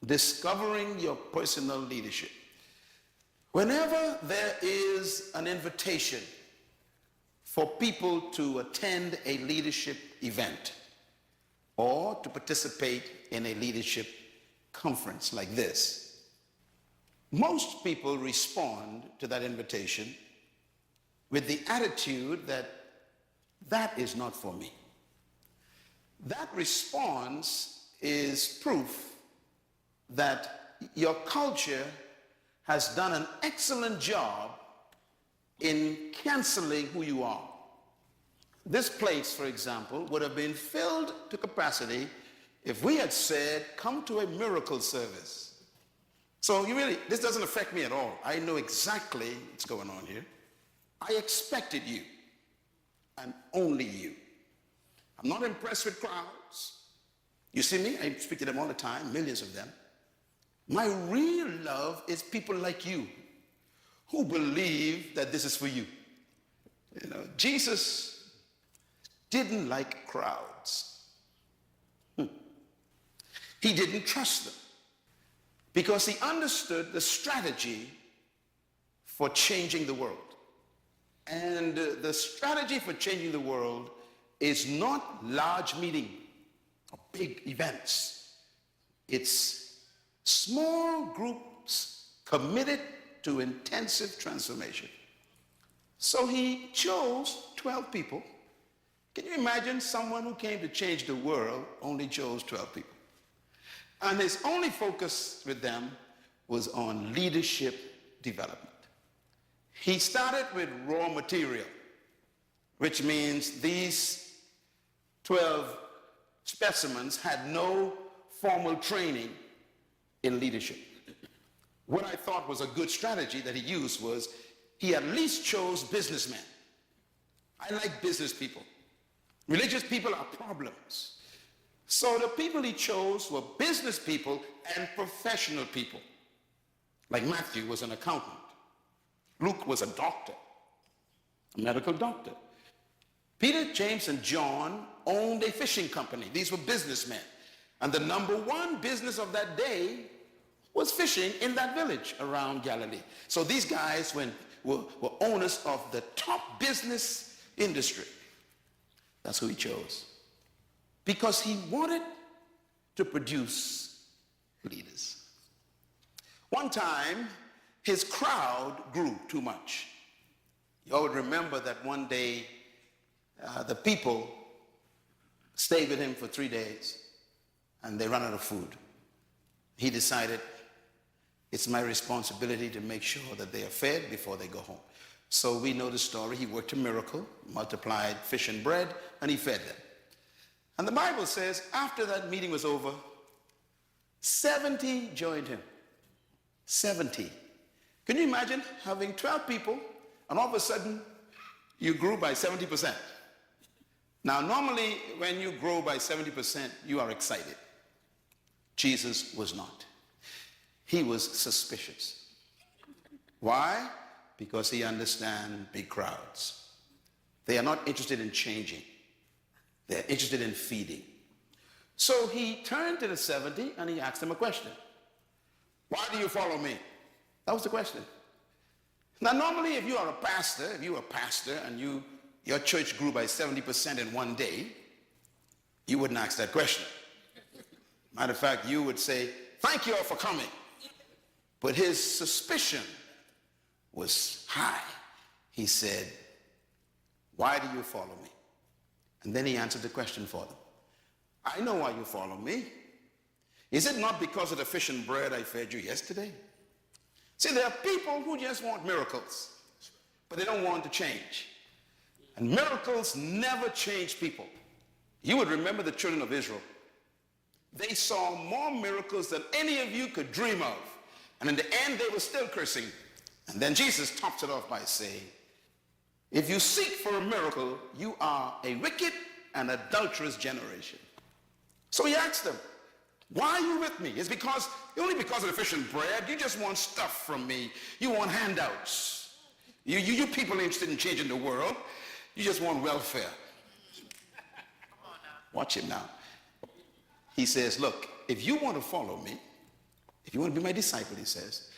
discovering your personal leadership. Whenever there is an invitation for people to attend a leadership event or to participate in a leadership conference like this, most people respond to that invitation with the attitude that that is not for me. That response is proof that your culture has done an excellent job in canceling who you are. This place, for example, would have been filled to capacity if we had said, come to a miracle service. So this doesn't affect me at all. I know exactly what's going on here. I expected you, and only you. I'm not impressed with crowds. You see me? I speak to them all the time, millions of them. My real love is people like you who believe that this is for you. Jesus didn't like crowds. He didn't trust them because he understood the strategy for changing the world. And the strategy for changing the world is not large meetings or big events. It's small groups committed to intensive transformation. So he chose 12 people. Can you imagine someone who came to change the world only chose 12 people? And his only focus with them was on leadership development. He started with raw material, which means these 12 specimens had no formal training in leadership. What I thought was a good strategy that he used was he at least chose businessmen. I like business people. Religious people are problems. So the people he chose were business people and professional people. Like Matthew was an accountant. Luke was a doctor, a medical doctor. Peter, James, and John owned a fishing company. These were businessmen. And the number one business of that day was fishing in that village around Galilee. So these guys were owners of the top business industry. That's who he chose. Because he wanted to produce leaders. One time, his crowd grew too much. You all would remember that one day, the people stayed with him for 3 days, and they ran out of food. He decided, it's my responsibility to make sure that they are fed before they go home. So we know the story. He worked a miracle, multiplied fish and bread, and he fed them. And the Bible says, after that meeting was over, 70 joined him. 70. Can you imagine having 12 people, and all of a sudden, you grew by 70%? Now, normally, when you grow by 70%, you are excited. Jesus was not. He was suspicious. Why? Because he understands big crowds. They are not interested in changing. They're interested in feeding. So he turned to the 70 and he asked them a question. Why do you follow me? That was the question. Now, normally, if you are a pastor, and your church grew by 70% in one day, you wouldn't ask that question. Matter of fact, you would say, thank you all for coming. But his suspicion was high. He said, why do you follow me? And then he answered the question for them. I know why you follow me. Is it not because of the fish and bread I fed you yesterday? See, there are people who just want miracles, but they don't want to change. And miracles never change people. You would remember the children of Israel. They saw more miracles than any of you could dream of. And in the end, they were still cursing. And then Jesus tops it off by saying, if you seek for a miracle, you are a wicked and adulterous generation. So he asked them, why are you with me? It's only because of the fish and bread. You just want stuff from me. You want handouts. You people ain't interested in changing the world. You just want welfare. Watch him now. He says, look, if you want to follow me, If you want to be my disciple, he says,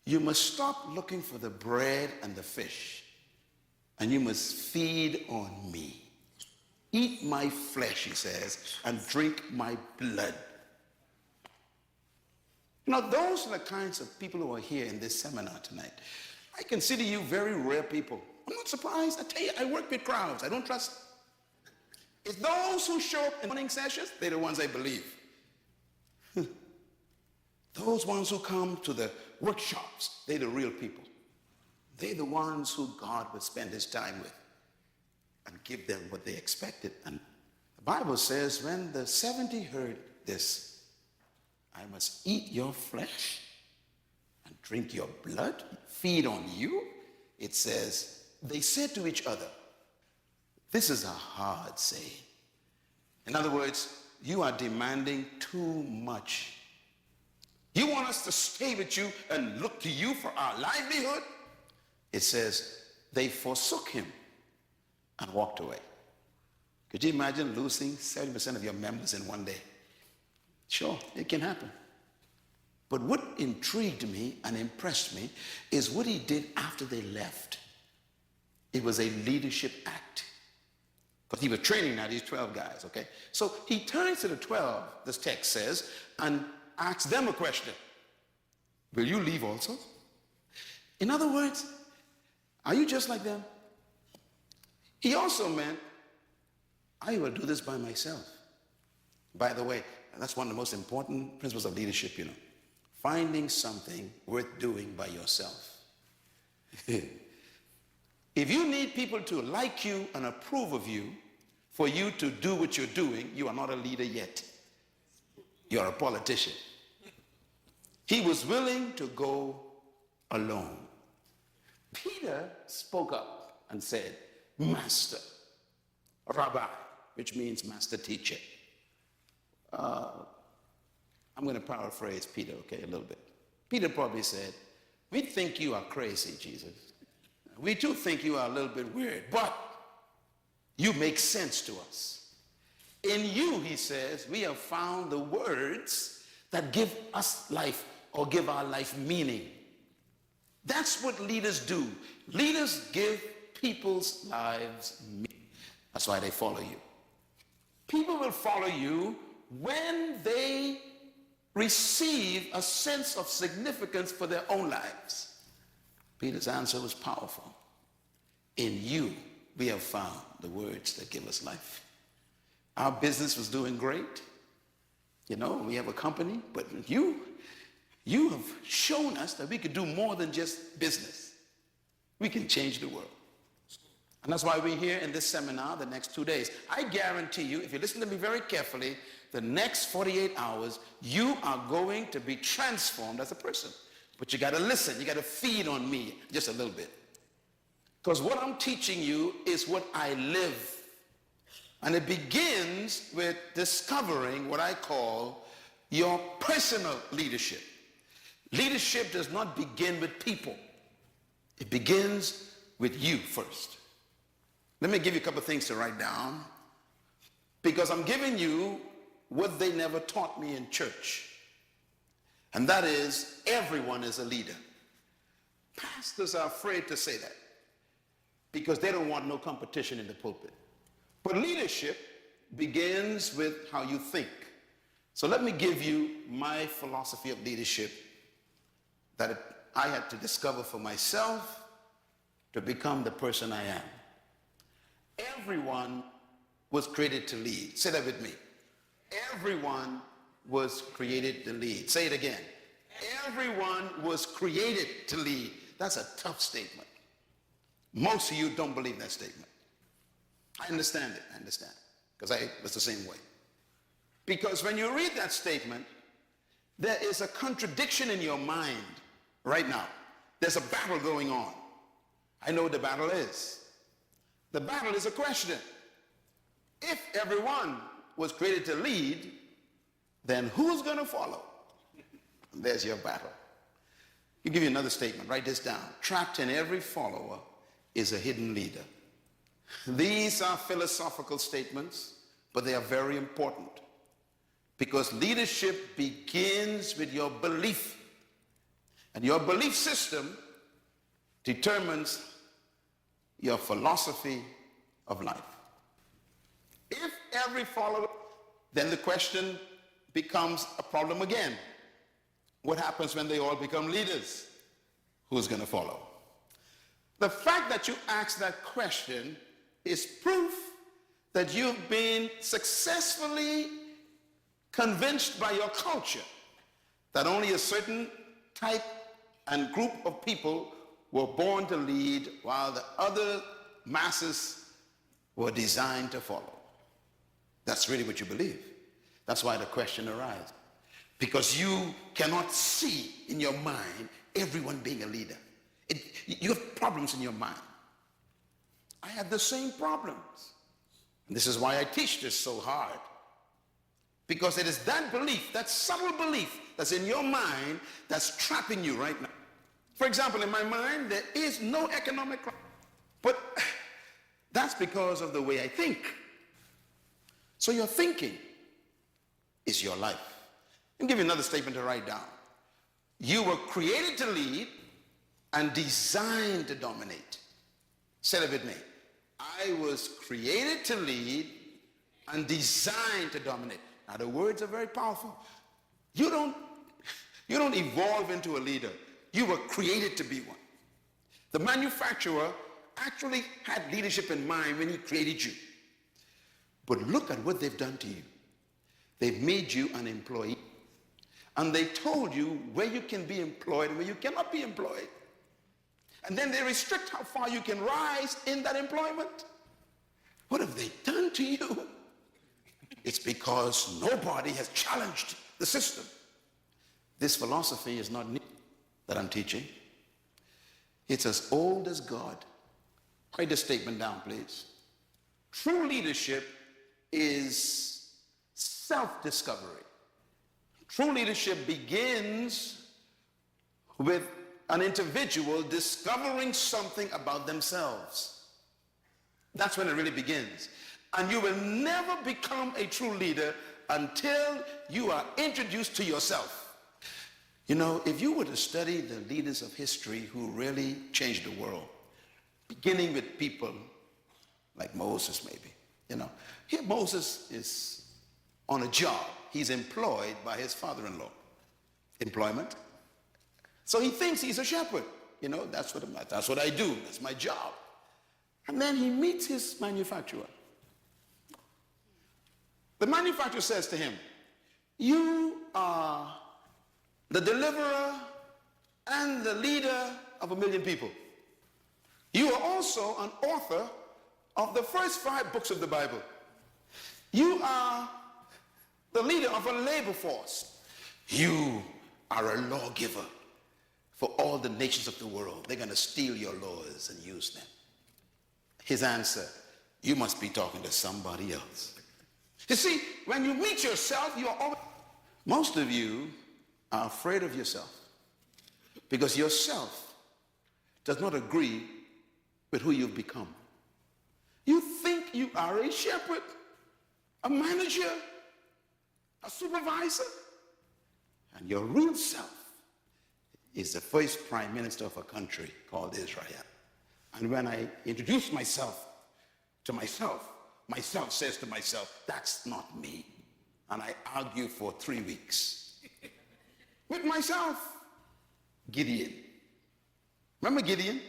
you must stop looking for the bread and the fish, and you must feed on me. Eat my flesh, he says, and drink my blood. Now, those are the kinds of people who are here in this seminar tonight. I consider you very rare people. I'm not surprised. I tell you, I work with crowds. I don't trust. It's those who show up in morning sessions, they're the ones I believe. Those ones who come to the workshops, they're the real people. They're the ones who God would spend his time with and give them what they expected. And the Bible says when the 70 heard this, I must eat your flesh and drink your blood, feed on you. It says, they said to each other, this is a hard saying. In other words, you are demanding too much. You want us to stay with you and look to you for our livelihood? It says, they forsook him and walked away. Could you imagine losing 70% of your members in one day? Sure, it can happen. But what intrigued me and impressed me is what he did after they left. It was a leadership act. Because he was training now these 12 guys, okay? So he turns to the 12, this text says, and asks them a question. Will you leave also? In other words, are you just like them? He also meant, I will do this by myself. By the way, that's one of the most important principles of leadership, you know. Finding something worth doing by yourself. If you need people to like you and approve of you for you to do what you're doing, you are not a leader yet. You're a politician. He was willing to go alone. Peter spoke up and said, Master, Rabbi, which means master teacher. I'm going to paraphrase Peter, okay, a little bit. Peter probably said, we think you are crazy, Jesus. We too think you are a little bit weird, but you make sense to us. In you, he says, we have found the words that give us life or give our life meaning. That's what leaders do. Leaders give people's lives meaning. That's why they follow you. People will follow you when they receive a sense of significance for their own lives. Peter's answer was powerful. In you, we have found the words that give us life. Our business was doing great. You know, we have a company, but you have shown us that we could do more than just business. We can change the world. And that's why we're here in this seminar the next 2 days. I guarantee you, if you listen to me very carefully, the next 48 hours, you are going to be transformed as a person. But you got to listen. You got to feed on me just a little bit. Because what I'm teaching you is what I live. And it begins with discovering what I call your personal leadership. Leadership does not begin with people. It begins with you first. Let me give you a couple of things to write down, because I'm giving you what they never taught me in church. And that is, everyone is a leader. Pastors are afraid to say that because they don't want no competition in the pulpit. But leadership begins with how you think. So let me give you my philosophy of leadership that I had to discover for myself to become the person I am. Everyone was created to lead. Say that with me. Everyone was created to lead. Say it again. Everyone was created to lead. That's a tough statement. Most of you don't believe that statement. I understand it. I understand. Because I was the same way. Because when you read that statement, there is a contradiction in your mind right now. There's a battle going on. I know what the battle is. The battle is a question. If everyone was created to lead, then who's going to follow? And there's your battle. I'll give you another statement. Write this down. Trapped in every follower is a hidden leader. These are philosophical statements, but they are very important. Because leadership begins with your belief. And your belief system determines your philosophy of life. If every follower, then the question becomes a problem again. What happens when they all become leaders? Who's going to follow? The fact that you ask that question is proof that you've been successfully convinced by your culture that only a certain type and group of people were born to lead while the other masses were designed to follow. That's really what you believe. That's why the question arises. Because you cannot see in your mind everyone being a leader. You have problems in your mind. I have the same problems. And this is why I teach this so hard. Because it is that belief, that subtle belief that's in your mind that's trapping you right now. For example, in my mind, there is no economic crisis. But that's because of the way I think. So your thinking is your life. I'll give you another statement to write down. You were created to lead and designed to dominate. Say it with me. I was created to lead and designed to dominate. Now the words are very powerful. You don't evolve into a leader. You were created to be one. The manufacturer actually had leadership in mind when he created you. But look at what they've done to you. They've made you an employee. And they told you where you can be employed and where you cannot be employed. And then they restrict how far you can rise in that employment. What have they done to you? It's because nobody has challenged the system. This philosophy is not new that I'm teaching. It's as old as God. Write this statement down, please. True leadership is self-discovery. True leadership begins with an individual discovering something about themselves. That's when it really begins. And you will never become a true leader until you are introduced to yourself. You know, if you were to study the leaders of history who really changed the world, beginning with people like Moses maybe, you know. Here Moses is on a job. He's employed by his father-in-law. Employment. So he thinks he's a shepherd. You know, that's what I do. That's my job. And then he meets his manufacturer. The manufacturer says to him, you are the deliverer and the leader of 1 million people. You are also an author of the first 5 books of the Bible. You are the leader of a labor force. You are a lawgiver for all the nations of the world. They're going to steal your laws and use them. His answer, you must be talking to somebody else. You see, when you meet yourself, you are always... Most of you are afraid of yourself because yourself does not agree with who you've become. You think you are a shepherd, a manager, a supervisor, and your real self is the first prime minister of a country called Israel. And when I introduce myself to myself, myself says to myself, that's not me. And I argue for 3 weeks with myself. Gideon. Remember Gideon?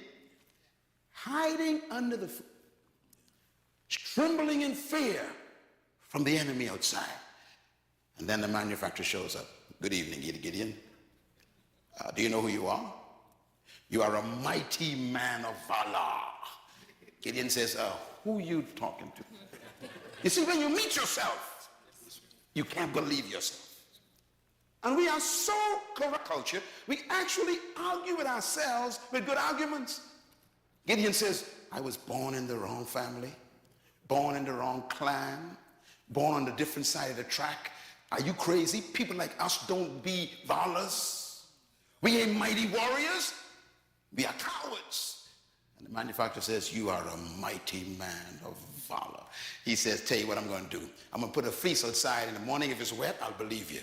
Hiding under the, trembling in fear from the enemy outside. And then the manufacturer shows up. Good evening, Gideon. Do you know who you are? You are a mighty man of valor. Gideon says, who are you talking to? You see, when you meet yourself, you can't believe yourself. And we are so corrupt culture, we actually argue with ourselves with good arguments. Gideon says, I was born in the wrong family, born in the wrong clan, born on the different side of the track. Are you crazy? People like us don't be valors. We ain't mighty warriors. We are cowards. And the manufacturer says, you are a mighty man of valor. He says, tell you what I'm going to do. I'm going to put a fleece outside in the morning. If it's wet, I'll believe you.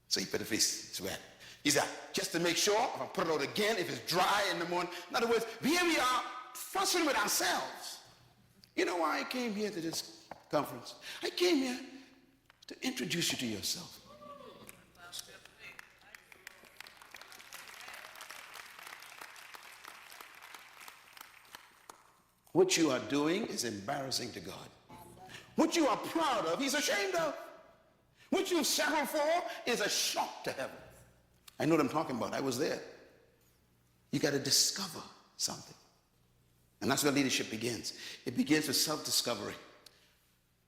So he put the fleece, it's wet. He said, just to make sure, if I put it out again, if it's dry in the morning. In other words, here we are fussing with ourselves. You know why I came here to this conference? I came here to introduce you to yourself. What you are doing is embarrassing to God. What you are proud of, he's ashamed of. What you've settled for is a shock to heaven. I know what I'm talking about. I was there. You got to discover something. And that's where leadership begins. It begins with self-discovery.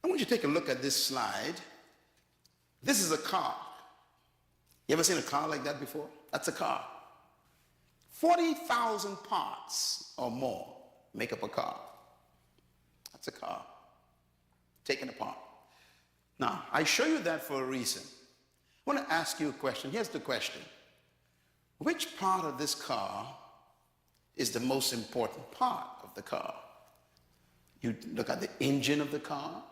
I want you to take a look at this slide. This is a car. You ever seen a car like that before? That's a car. 40,000 parts or more make up a car. That's a car. Taken apart. Now, I show you that for a reason. I want to ask you a question. Here's the question. Which part of this car is the most important part of the car? You look at the engine of the car.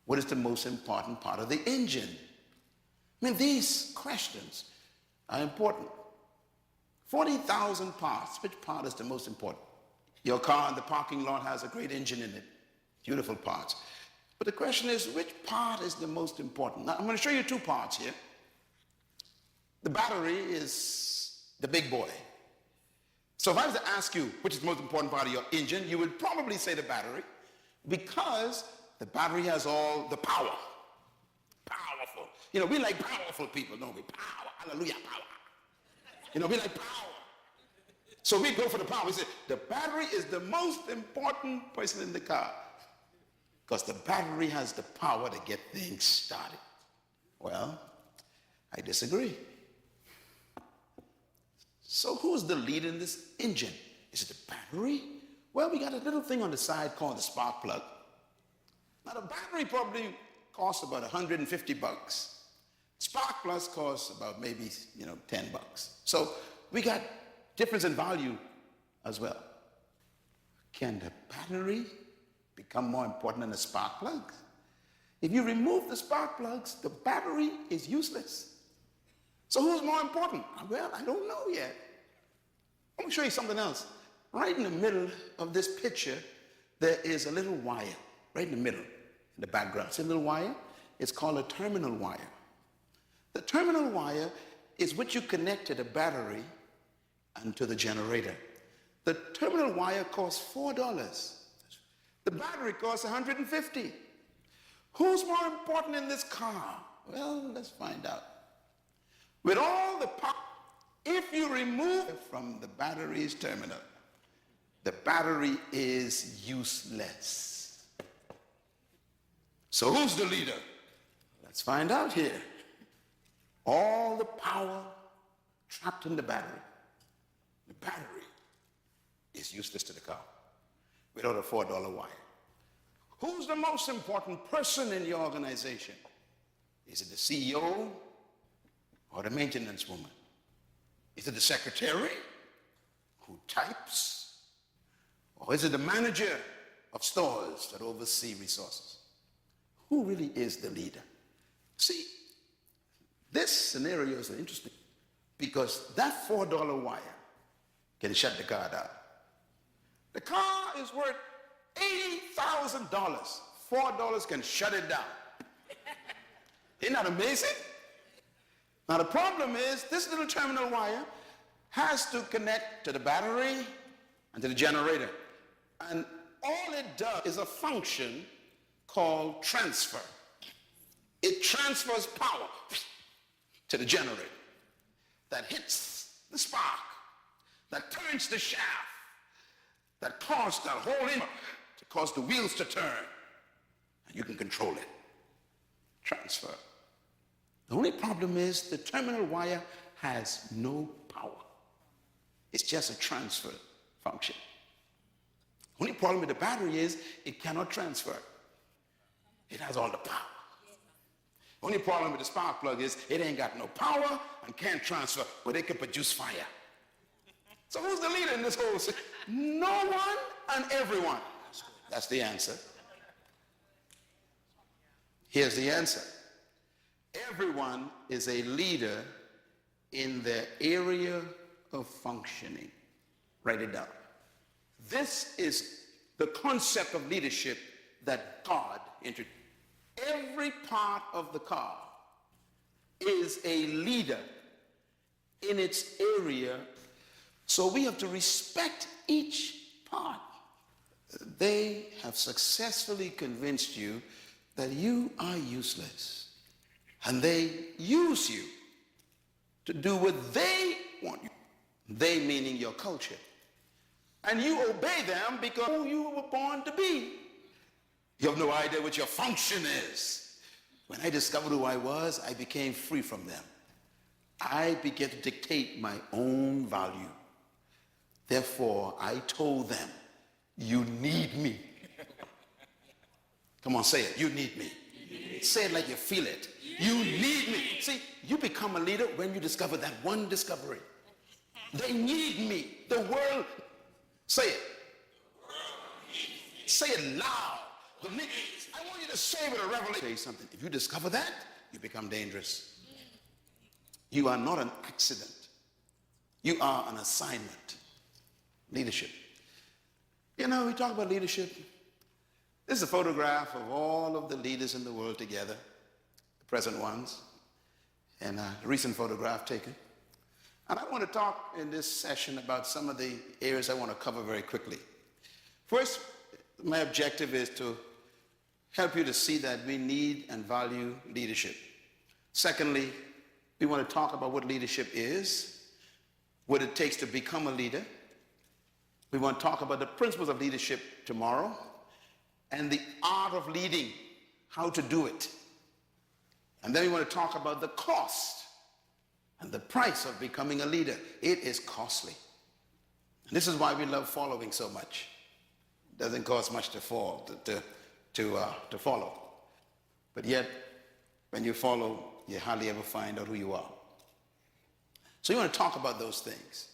What is the most important part of the engine? I mean, these questions are important. 40,000 parts. Which part is the most important? Your car in the parking lot has a great engine in it. Beautiful parts. But the question is, which part is the most important? Now, I'm going to show you two parts here. The battery is the big boy. So if I was to ask you which is the most important part of your engine, you would probably say the battery, because the battery has all the power. Powerful. You know, we like powerful people, don't we? Power. Hallelujah, power. You know, we like power. So we go for the power. We say, the battery is the most important person in the car, because the battery has the power to get things started. Well, I disagree. So who's the leader in this engine? Is it the battery? Well, we got a little thing on the side called the spark plug. Now, the battery probably costs about 150 bucks. Spark plugs costs about maybe, 10 bucks. So we got difference in value as well. Can the battery become more important than the spark plugs? If you remove the spark plugs, the battery is useless. So who's more important? Well, I don't know yet. Let me show you something else. Right in the middle of this picture, there is a little wire. Right in the middle, in the background. See a little wire? It's called a terminal wire. The terminal wire is what you connect to the battery and to the generator. The terminal wire costs $4. The battery costs $150. Who's more important in this car? Well, let's find out. With all the power, if you remove it from the battery's terminal, the battery is useless. So who's the leader? Let's find out here. All the power trapped in the battery. The battery is useless to the car without a $4 wire. Who's the most important person in your organization? Is it the CEO or the maintenance woman? Is it the secretary who types? Or is it the manager of stores that oversee resources? Who really is the leader? See, this scenario is interesting because that $4 wire can shut the car down. The car is worth $80,000. $4 can shut it down. Isn't that amazing? Now the problem is this little terminal wire has to connect to the battery and to the generator. And all it does is a function called transfer. It transfers power to the generator that hits the spark, that turns the shaft, that causes that whole engine to cause the wheels to turn. And you can control it. Transfer. The only problem is the terminal wire has no power. It's just a transfer function. The only problem with the battery is it cannot transfer. It has all the power. The only problem with the spark plug is it ain't got no power and can't transfer, but it can produce fire. So who's the leader in this whole thing? No one and everyone. That's the answer. Here's the answer. Everyone is a leader in their area of functioning. Write it down. This is the concept of leadership that God introduced. Every part of the car is a leader in its area, so we have to respect each part. They have successfully convinced you that you are useless, and they use you to do what they want you. They meaning your culture. And you obey them because who you were born to be. You have no idea what your function is. When I discovered who I was, I became free from them. I began to dictate my own value. Therefore, I told them, you need me. Come on, say it. You need me. Say it like you feel it. You need me. See, you become a leader when you discover that one discovery. They need me. The world, say it. Say it loud. I want you to say with a revelation. Say something. If you discover that, you become dangerous. You are not an accident. You are an assignment. Leadership. You know, we talk about leadership. This is a photograph of all of the leaders in the world together, the present ones, and a recent photograph taken. And I want to talk in this session about some of the areas I want to cover very quickly. First, my objective is to help you to see that we need and value leadership. Secondly, we want to talk about what leadership is, what it takes to become a leader. We want to talk about the principles of leadership tomorrow and the art of leading, how to do it. And then we want to talk about the cost and the price of becoming a leader. It is costly. And this is why we love following so much. It doesn't cost much to follow. But yet, when you follow, you hardly ever find out who you are. So you want to talk about those things.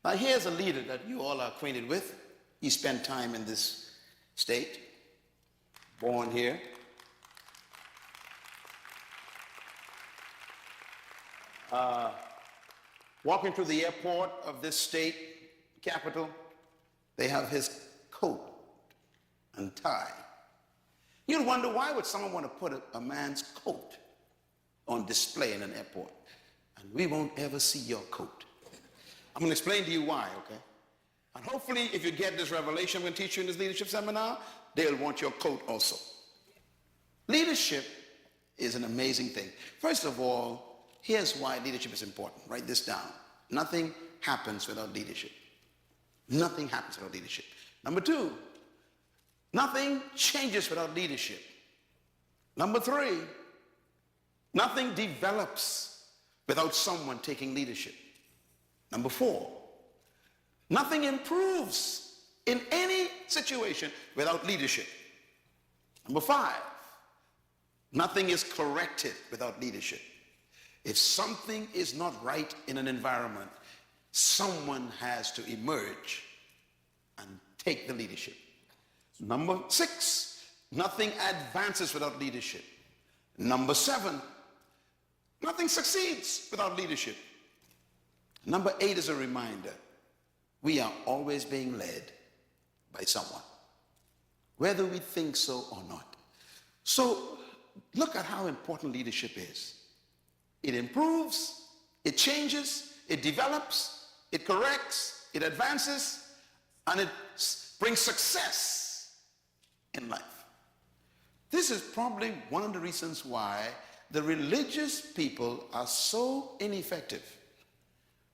Now here's a leader that you all are acquainted with. He spent time in this state, born here. Walking through the airport of this state capital, they have his coat and tie. You'd wonder, why would someone want to put a man's coat on display in an airport? And we won't ever see your coat. I'm going to explain to you why, okay? And hopefully, if you get this revelation I'm going to teach you in this leadership seminar, they'll want your coat also. Leadership is an amazing thing. First of all, here's why leadership is important. Write this down. Nothing happens without leadership. Nothing happens without leadership. Number two, nothing changes without leadership. Number three, nothing develops without someone taking leadership. Number four, nothing improves in any situation without leadership. Number five, nothing is corrected without leadership. If something is not right in an environment, someone has to emerge and take the leadership. Number six, nothing advances without leadership. Number seven, nothing succeeds without leadership. Number eight is a reminder. We are always being led by someone, whether we think so or not. So look at how important leadership is. It improves, it changes, it develops, it corrects, it advances, and it brings success in life. This is probably one of the reasons why the religious people are so ineffective,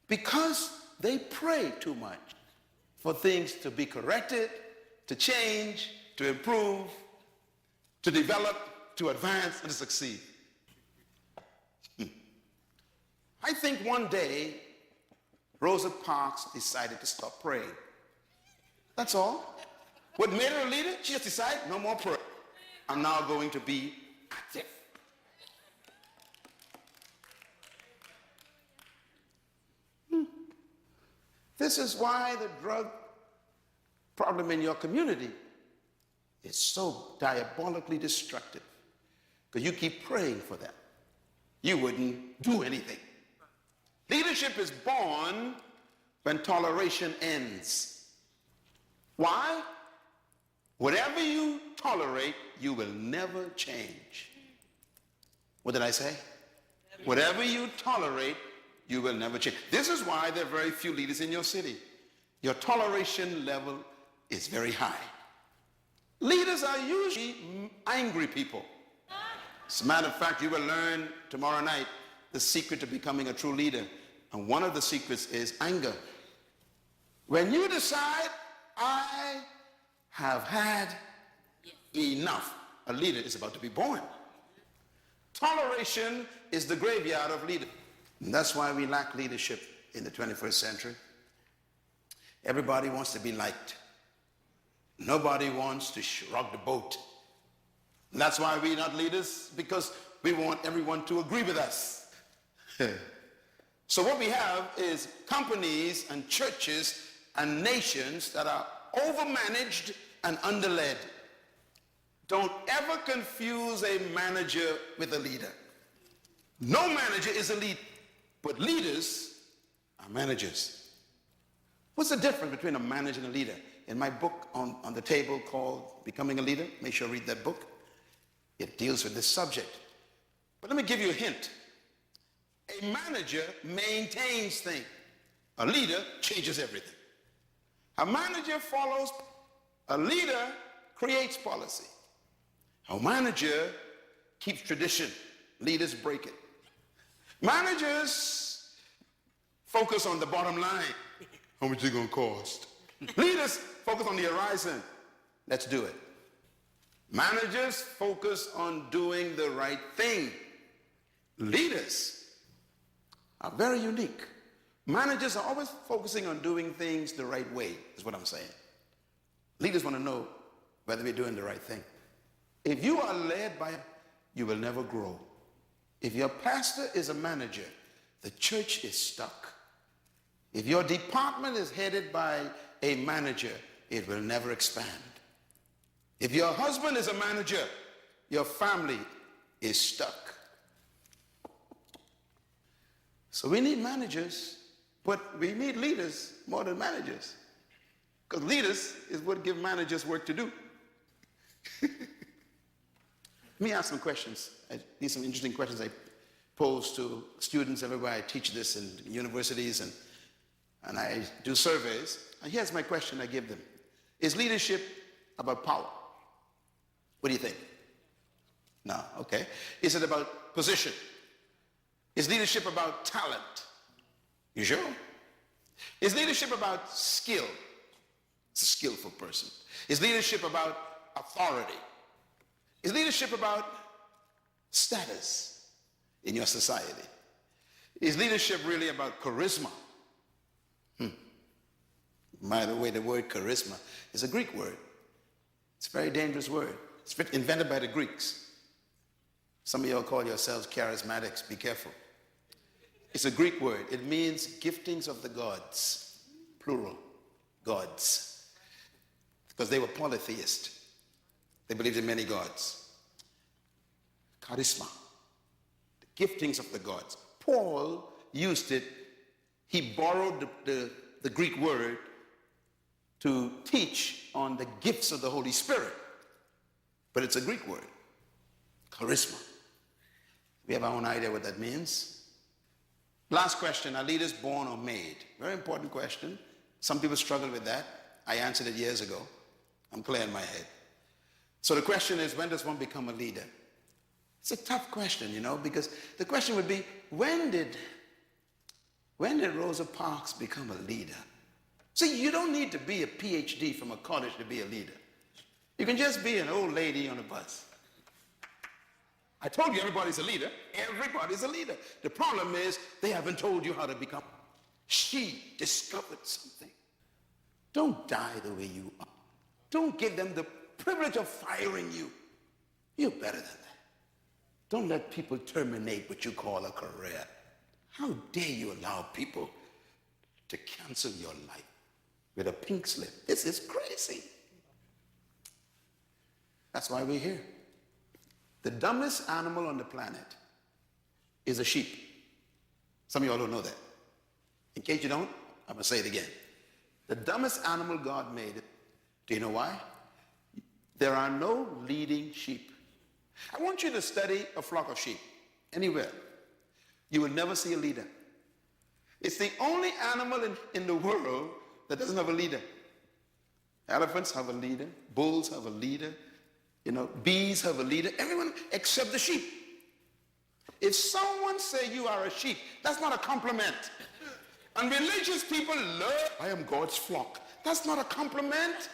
because they pray too much for things to be corrected, to change, to improve, to develop, to advance, and to succeed. I think one day Rosa Parks decided to stop praying. That's all. What made her a leader? She just decided, no more prayer. I'm now going to be active. This is why the drug problem in your community is so diabolically destructive, because you keep praying for them. You wouldn't do anything. Leadership is born when toleration ends. Why? Whatever you tolerate, you will never change. What did I say? Whatever you tolerate, you will never change. This is why there are very few leaders in your city. Your toleration level is very high. Leaders are usually angry people. As a matter of fact, you will learn tomorrow night the secret to becoming a true leader. And one of the secrets is anger. When you decide, I have had enough, a leader is about to be born. Toleration is the graveyard of leadership. And that's why we lack leadership in the 21st century. Everybody wants to be liked. Nobody wants to rock the boat. And that's why we're not leaders, because we want everyone to agree with us. So what we have is companies and churches and nations that are overmanaged and underled. Don't ever confuse a manager with a leader. No manager is a leader, but leaders are managers. What's the difference between a manager and a leader? In my book on the table called Becoming a Leader, make sure you read that book. It deals with this subject. But let me give you a hint. A manager maintains things. A leader changes everything. A manager follows. A leader creates policy. A manager keeps tradition. Leaders break it. Managers focus on the bottom line. How much is it going to cost? Leaders focus on the horizon. Let's do it. Managers focus on doing the right thing. Leaders are very unique. Managers are always focusing on doing things the right way, is what I'm saying. Leaders want to know whether we're doing the right thing. If you are led by, you will never grow. If your pastor is a manager, the church is stuck. If your department is headed by a manager, it will never expand. If your husband is a manager, your family is stuck. So we need managers, but we need leaders more than managers. Because leaders is what give managers work to do. Let me ask some questions. These are some interesting questions I pose to students everywhere. I teach this in universities and I do surveys. And here's my question I give them. Is leadership about power? What do you think? No, okay. Is it about position? Is leadership about talent? You sure? Is leadership about skill? It's a skillful person. Is leadership about authority? Is leadership about status in your society? Is leadership really about charisma? By the way, the word charisma is a Greek word. It's a very dangerous word. It's invented by the Greeks. Some of y'all call yourselves charismatics. Be careful. It's a Greek word. It means giftings of the gods, plural, gods. Because they were polytheist. They believed in many gods. Charisma, the giftings of the gods. Paul used it. He borrowed the Greek word to teach on the gifts of the Holy Spirit. But it's a Greek word, charisma. We have our own idea what that means. Last question, are leaders born or made? Very important question. Some people struggle with that. I answered it years ago. I'm clear in my head. So the question is, when does one become a leader? It's a tough question, you know, because the question would be, when did Rosa Parks become a leader? See, you don't need to be a PhD from a college to be a leader. You can just be an old lady on a bus. I told you everybody's a leader. Everybody's a leader. The problem is they haven't told you how to become. She discovered something. Don't die the way you are. Don't give them the privilege of firing you. You're better than that. Don't let people terminate what you call a career. How dare you allow people to cancel your life with a pink slip. This is crazy. That's why we're here. The dumbest animal on the planet is a sheep. Some of y'all don't know that. In case you don't, I'm going to say it again. The dumbest animal God made. Do you know why? There are no leading sheep. I want you to study a flock of sheep anywhere. You will never see a leader. It's the only animal in the world that doesn't have a leader. Elephants have a leader. Bulls have a leader. Bees have a leader. Everyone except the sheep. If someone say you are a sheep, that's not a compliment. And religious people love, I am God's flock. That's not a compliment.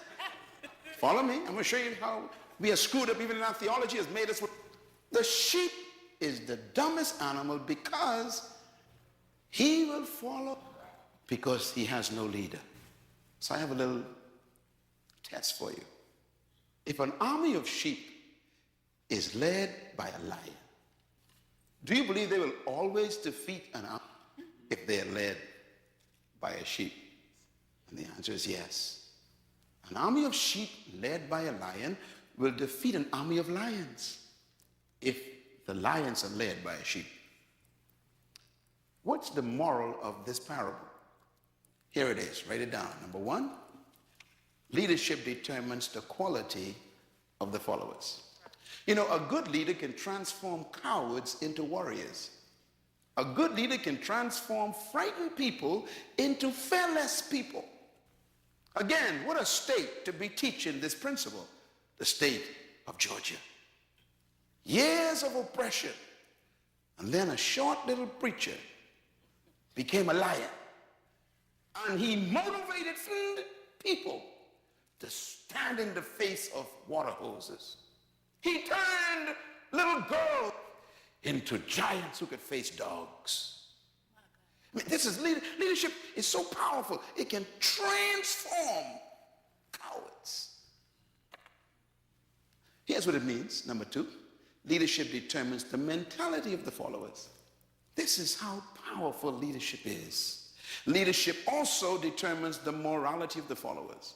Follow me. I'm going to show you how we are screwed up even in our theology has made us. The sheep is the dumbest animal because he will follow because he has no leader. So I have a little test for you. If an army of sheep is led by a lion, do you believe they will always defeat an army if they are led by a sheep? And the answer is yes. An army of sheep led by a lion will defeat an army of lions if the lions are led by a sheep. What's the moral of this parable? Here it is. Write it down. Number one, leadership determines the quality of the followers. A good leader can transform cowards into warriors. A good leader can transform frightened people into fearless people. Again, what a state to be teaching this principle. The state of Georgia. Years of oppression. And then a short little preacher became a lion. And he motivated people to stand in the face of water hoses. He turned little girls into giants who could face dogs. I mean, this is leadership is so powerful. It can transform cowards. Here's what it means. Number two, leadership determines the mentality of the followers. This is how powerful leadership is. Leadership also determines the morality of the followers.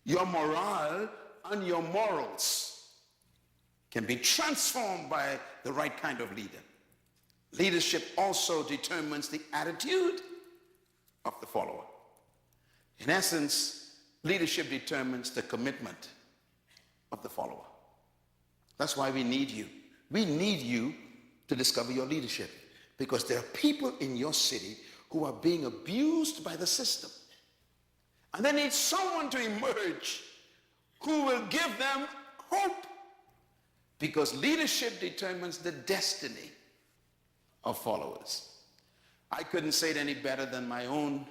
Your morale and your morals can be transformed by the right kind of leader. Leadership also determines the attitude of the follower. In essence, leadership determines the commitment of the follower. That's why we need you. We need you to discover your leadership because there are people in your city who are being abused by the system. And they need someone to emerge who will give them hope because leadership determines the destiny of followers. I couldn't say it any better than my own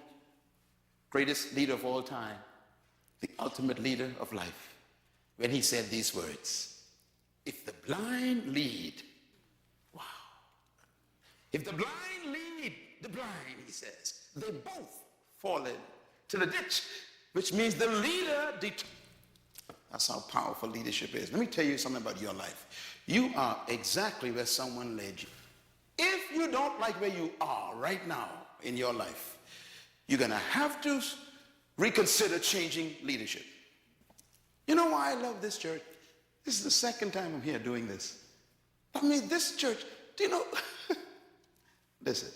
greatest leader of all time, the ultimate leader of life, when he said these words, if the blind lead, wow. If the blind lead the blind, he says, they both fall into the ditch, which means the leader That's how powerful leadership is. Let me tell you something about your life. You are exactly where someone led you. If you don't like where you are right now in your life, you're going to have to reconsider changing leadership. You know why I love this church? This is the second time I'm here doing this. I mean, this church, do you know? Listen,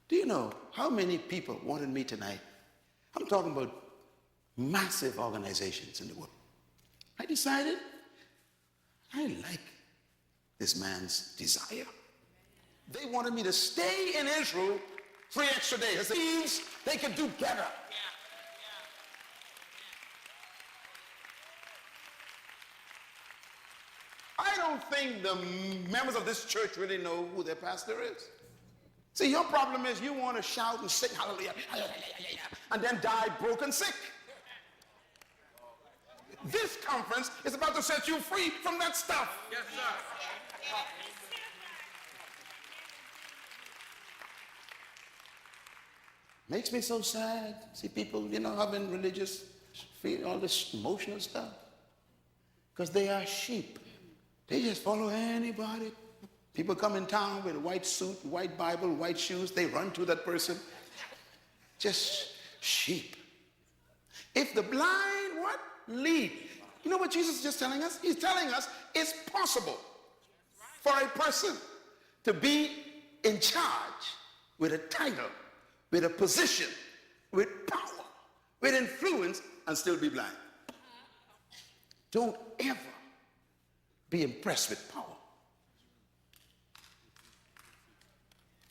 do you know how many people wanted me tonight? I'm talking about massive organizations in the world. I decided I like this man's desire. They wanted me to stay in Israel 3 extra days. It means they could do better. I don't think the members of this church really know who their pastor is. See, your problem is you want to shout and sing hallelujah, hallelujah, and then die broken sick. This conference is about to set you free from that stuff. Yes, sir. Makes me so sad. See people, having religious, all this emotional stuff. Because they are sheep. They just follow anybody. People come in town with a white suit, white Bible, white shoes. They run to that person. just sheep. If the blind, what? Lead. You know what Jesus is just telling us? He's telling us it's possible for a person to be in charge with a title, with a position, with power, with influence, and still be blind. Don't ever be impressed with power.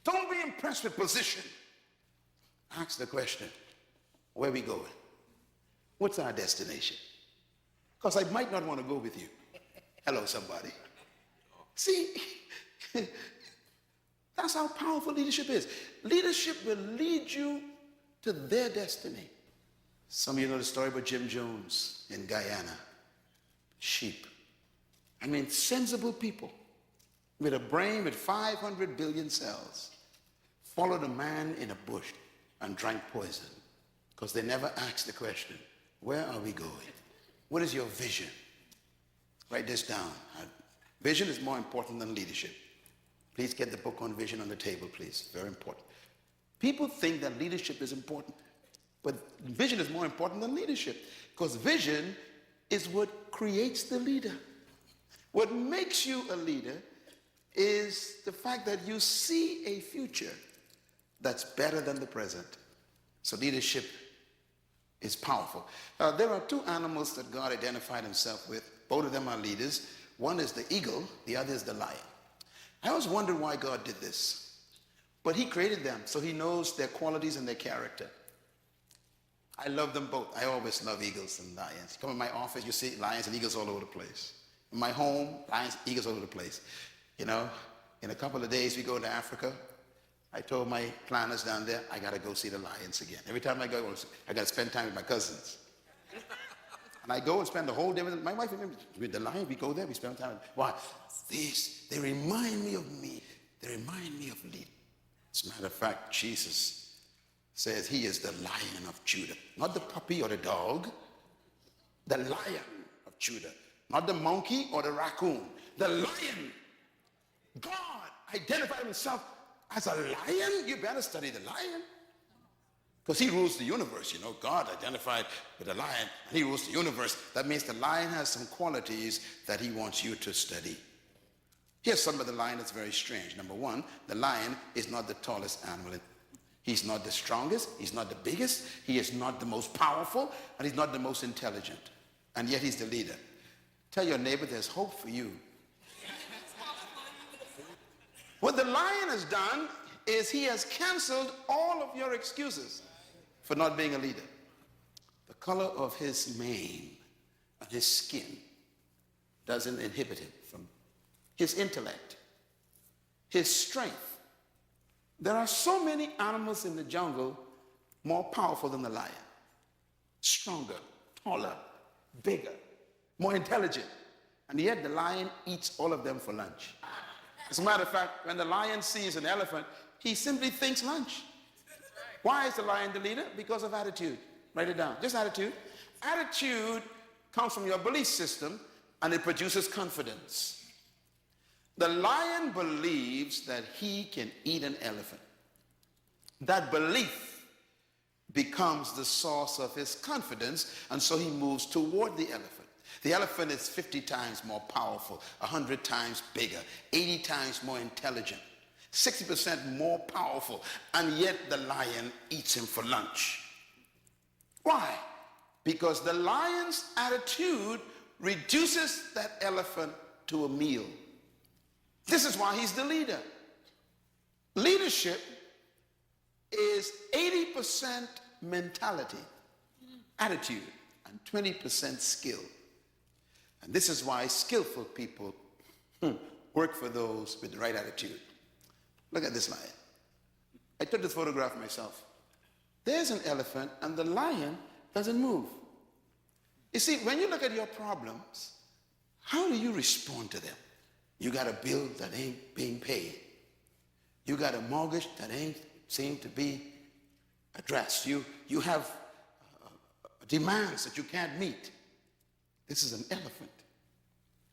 Don't be impressed with position. Ask the question, where are we going? What's our destination? Because I might not want to go with you. Hello, somebody. See, that's how powerful leadership is. Leadership will lead you to their destiny. Some of you know the story about Jim Jones in Guyana. Sheep. I mean, sensible people with a brain with 500 billion cells followed a man in a bush and drank poison because they never asked the question, where are we going? What is your vision? Write this down. Vision is more important than leadership. Please get the book on vision on the table, please. Very important. People think that leadership is important, but vision is more important than leadership because vision is what creates the leader. What makes you a leader is the fact that you see a future that's better than the present. So leadership is powerful. There are two animals that God identified himself with. Both of them are leaders. One is the eagle, the other is the lion. I always wondered why God did this. But he created them, so he knows their qualities and their character. I love them both. I always love eagles and lions. You come in my office, you see lions and eagles all over the place. In my home, lions, eagles all over the place. You know, in a couple of days, we go to Africa. I told my planners down there, I got to go see the lions again. Every time I go, I got to spend time with my cousins. And I go and spend the whole day with them. My wife, with the lion, we go there, we spend time. Why? They remind me of me. They remind me of lead. As a matter of fact, Jesus says he is the Lion of Judah. Not the puppy or the dog. The Lion of Judah. Not the monkey or the raccoon. The lion. God identified himself as a lion. You better study the lion. Because he rules the universe, you know. God identified with the lion, and he rules the universe. That means the lion has some qualities that he wants you to study. Here's some of the lion that's very strange. Number one, the lion is not the tallest animal. He's not the strongest. He's not the biggest. He is not the most powerful, and he's not the most intelligent. And yet he's the leader. Tell your neighbor there's hope for you. What the lion has done is he has canceled all of your excuses for not being a leader. The color of his mane and his skin doesn't inhibit him from his intellect, his strength. There are so many animals in the jungle more powerful than the lion. Stronger, taller, bigger, more intelligent. And yet the lion eats all of them for lunch. As a matter of fact, when the lion sees an elephant, he simply thinks lunch. Why is the lion the leader? Because of attitude. Write it down. Just attitude. Attitude comes from your belief system, and it produces confidence. The lion believes that he can eat an elephant. That belief becomes the source of his confidence, and so he moves toward the elephant. The elephant is 50 times more powerful, 100 times bigger, 80 times more intelligent, 60% more powerful, and yet the lion eats him for lunch. Why? Because the lion's attitude reduces that elephant to a meal. This is why he's the leader. Leadership is 80% mentality, attitude, and 20% skill. And this is why skillful people work for those with the right attitude. Look at this lion. I took this photograph myself. There's an elephant and the lion doesn't move. You see, when you look at your problems, how do you respond to them? You got a bill that ain't being paid. You got a mortgage that ain't seem to be addressed. You have demands that you can't meet. This is an elephant.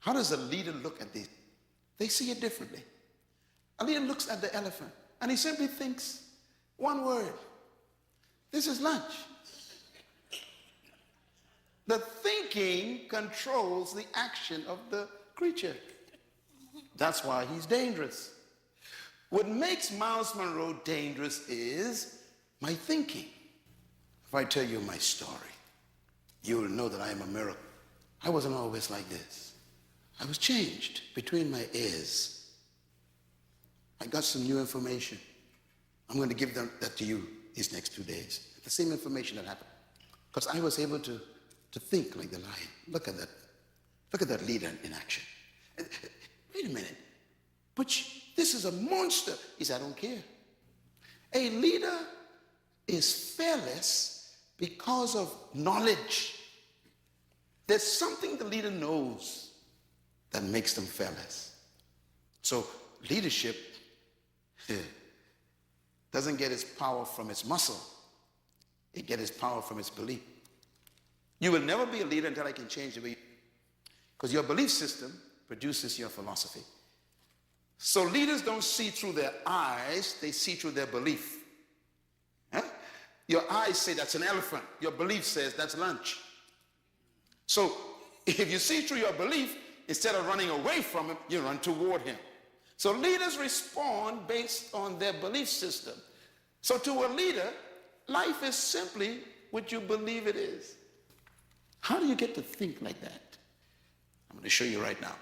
How does a leader look at this? They see it differently. A leader looks at the elephant and he simply thinks one word. This is lunch. The thinking controls the action of the creature. That's why he's dangerous. What makes Myles Munroe dangerous is my thinking. If I tell you my story, you will know that I am a miracle. I wasn't always like this. I was changed between my ears. I got some new information. I'm going to give that to you these next 2 days. The same information that happened. Because I was able to think like the lion. Look at that. Look at that leader in action. Wait a minute. But this is a monster. He said, I don't care. A leader is fearless because of knowledge. There's something the leader knows that makes them fearless. So leadership doesn't get its power from its muscle. It gets its power from its belief. You will never be a leader until I can change the way you, because your belief system produces your philosophy. So leaders don't see through their eyes, they see through their belief. Huh? Your eyes say that's an elephant. Your belief says that's lunch. So if you see through your belief, instead of running away from him, you run toward him. So leaders respond based on their belief system. So to a leader, life is simply what you believe it is. How do you get to think like that? I'm going to show you right now.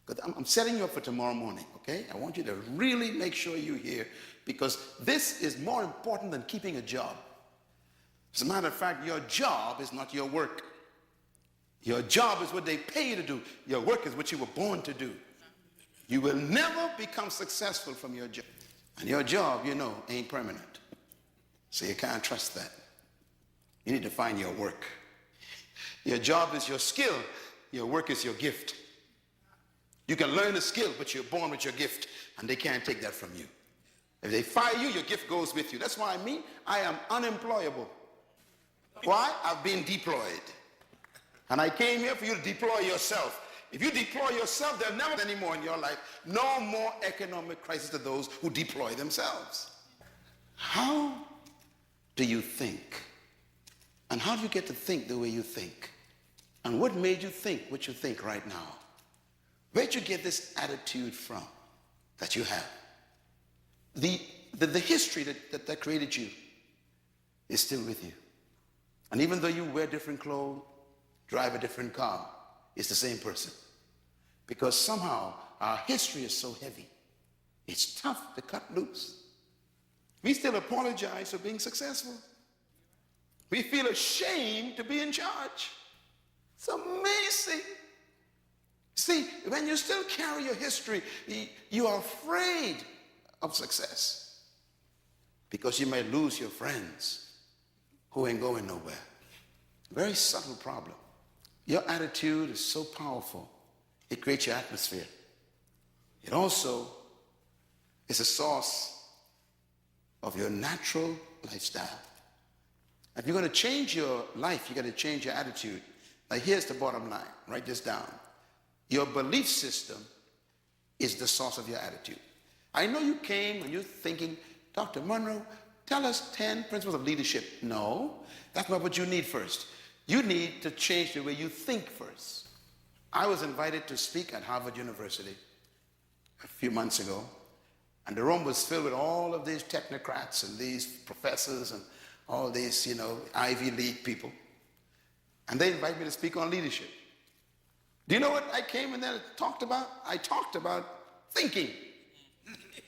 But I'm setting you up for tomorrow morning, okay? I want you to really make sure you're here, because this is more important than keeping a job. As a matter of fact, your job is not your work. Your job is what they pay you to do. Your work is what you were born to do. You will never become successful from your job. And your job, you know, ain't permanent. So you can't trust that. You need to find your work. Your job is your skill. Your work is your gift. You can learn a skill, but you're born with your gift, and they can't take that from you. If they fire you, your gift goes with you. That's why I am unemployable. Why? I've been deployed. And I came here for you to deploy yourself. If you deploy yourself, there'll never be any more in your life. No more economic crisis to those who deploy themselves. How do you think? And how do you get to think the way you think? And what made you think what you think right now? Where'd you get this attitude from that you have? The history that created you is still with you. And even though you wear different clothes, drive a different car, it's the same person. Because somehow our history is so heavy. It's tough to cut loose. We still apologize for being successful. We feel ashamed to be in charge. It's amazing. See, when you still carry your history, you are afraid of success because you might lose your friends who ain't going nowhere. Very subtle problem. Your attitude is so powerful. It creates your atmosphere. It also is a source of your natural lifestyle. If you're going to change your life, you got to change your attitude. Now here's the bottom line. Write this down. Your belief system is the source of your attitude. I know you came and you're thinking, Dr. Munroe, tell us 10 principles of leadership. No, that's not what you need first. You need to change the way you think first. I was invited to speak at Harvard University a few months ago, and the room was filled with all of these technocrats and these professors and all these, Ivy League people. And they invited me to speak on leadership. Do you know what I came in there and talked about? I talked about thinking.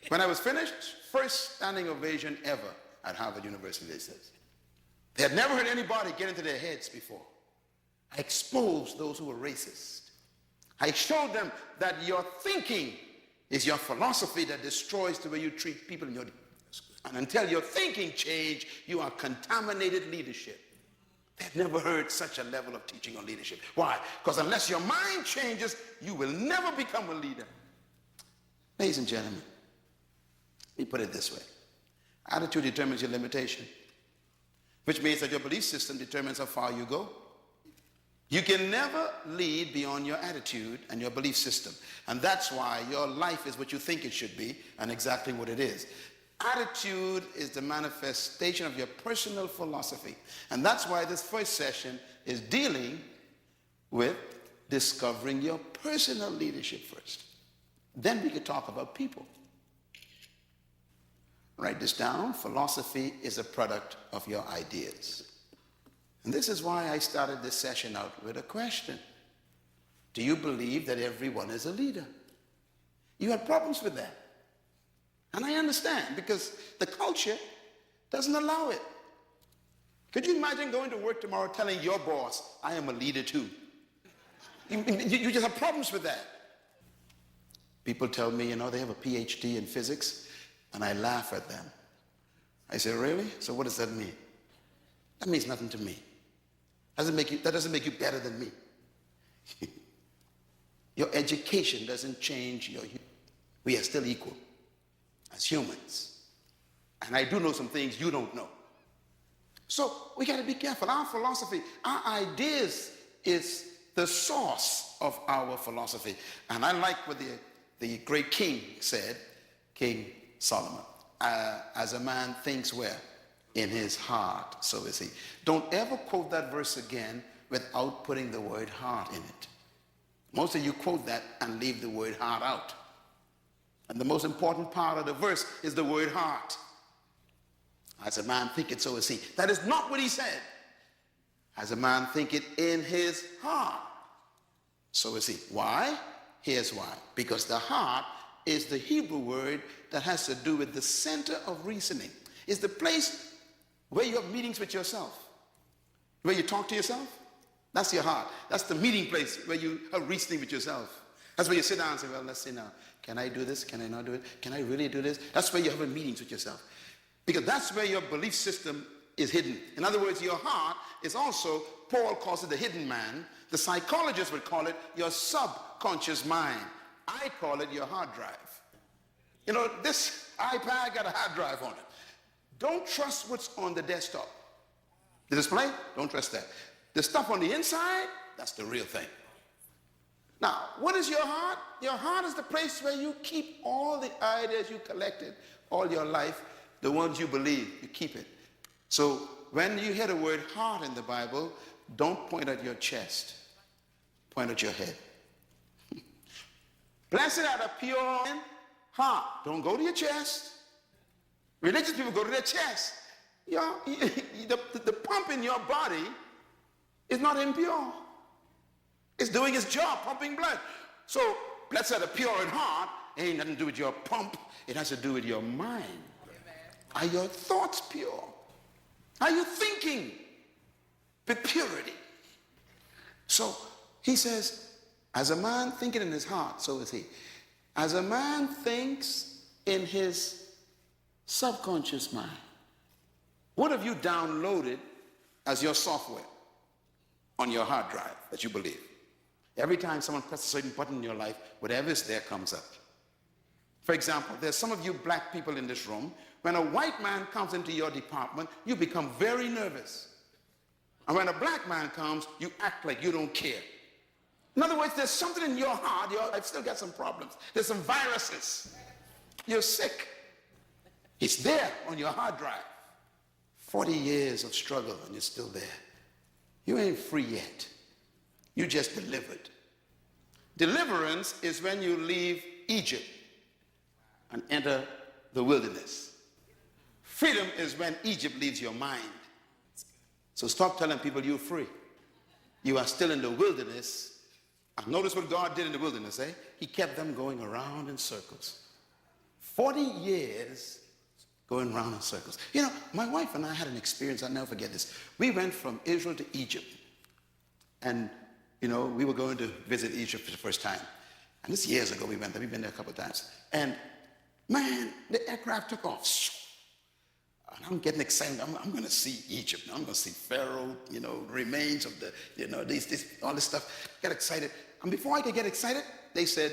When I was finished, first standing ovation ever at Harvard University, they said. They had never heard anybody get into their heads before. I exposed those who were racist. I showed them that your thinking is your philosophy that destroys the way you treat people in your life. And until your thinking change, you are contaminated leadership. They've never heard such a level of teaching on leadership. Why? Because unless your mind changes, you will never become a leader. Ladies and gentlemen, let me put it this way. Attitude determines your limitation, which means that your belief system determines how far you go. You can never lead beyond your attitude and your belief system. And that's why your life is what you think it should be and exactly what it is. Attitude is the manifestation of your personal philosophy. And that's why this first session is dealing with discovering your personal leadership first. Then we could talk about people. Write this down. Philosophy is a product of your ideas. And this is why I started this session out with a question. Do you believe that everyone is a leader? You had problems with that. And I understand, because the culture doesn't allow it. Could you imagine going to work tomorrow telling your boss, I am a leader too? You just have problems with that. People tell me, they have a PhD in physics, and I laugh at them. I say, really? So what does that mean? That means nothing to me. That doesn't make you better than me. Your education doesn't change we are still equal as humans. And I do know some things you don't know. So we got to be careful. Our philosophy, our ideas is the source of our philosophy. And I like what the great king said, King Solomon. As a man thinks where? In his heart, so is he. Don't ever quote that verse again without putting the word heart in it. Most of you quote that and leave the word heart out. And the most important part of the verse is the word heart. As a man thinketh, so is he. That is not what he said. As a man thinketh in his heart, so is he. Why? Here's why. Because the heart is the Hebrew word that has to do with the center of reasoning. It's the place where you have meetings with yourself, where you talk to yourself. That's your heart. That's the meeting place where you are reasoning with yourself. That's where you sit down and say, well, let's see now. Can I do this? Can I not do it? Can I really do this? That's where you're having meetings with yourself. Because that's where your belief system is hidden. In other words, your heart is also, Paul calls it the hidden man. The psychologists would call it your subconscious mind. I call it your hard drive. This iPad got a hard drive on it. Don't trust what's on the desktop. The display, don't trust that. The stuff on the inside, that's the real thing. Now, what is your heart? Your heart is the place where you keep all the ideas you collected all your life, the ones you believe, you keep it. So when you hear the word heart in the Bible, don't point at your chest. Point at your head. Blessed are the pure in heart. Don't go to your chest. Religious people go to their chest. The pump in your body is not impure. It's doing its job, pumping blood. So, blessed are the pure in heart. It ain't nothing to do with your pump. It has to do with your mind. Amen. Are your thoughts pure? Are you thinking with purity? So, he says, as a man thinking in his heart, so is he. As a man thinks in his subconscious mind. What have you downloaded as your software on your hard drive that you believe? Every time someone presses a certain button in your life, whatever is there comes up. For example, there's some of you black people in this room, when a white man comes into your department, you become very nervous. And when a black man comes, you act like you don't care. In other words, there's something in your heart, I've still got some problems. There's some viruses. You're sick. It's there on your hard drive. 40 years of struggle and you're still there. You ain't free yet. You just delivered. Deliverance is when you leave Egypt and enter the wilderness. Freedom is when Egypt leaves your mind. So stop telling people you're free. You are still in the wilderness. And notice what God did in the wilderness, eh? He kept them going around in circles. 40 years going around in circles. My wife and I had an experience, I'll never forget this. We went from Israel to Egypt. And, we were going to visit Egypt for the first time. And this years ago we went there. We've been there a couple of times. And, man, the aircraft took off. And I'm getting excited. I'm going to see Egypt. I'm going to see Pharaoh, remains of the, all this stuff. Get excited. And before I could get excited, they said,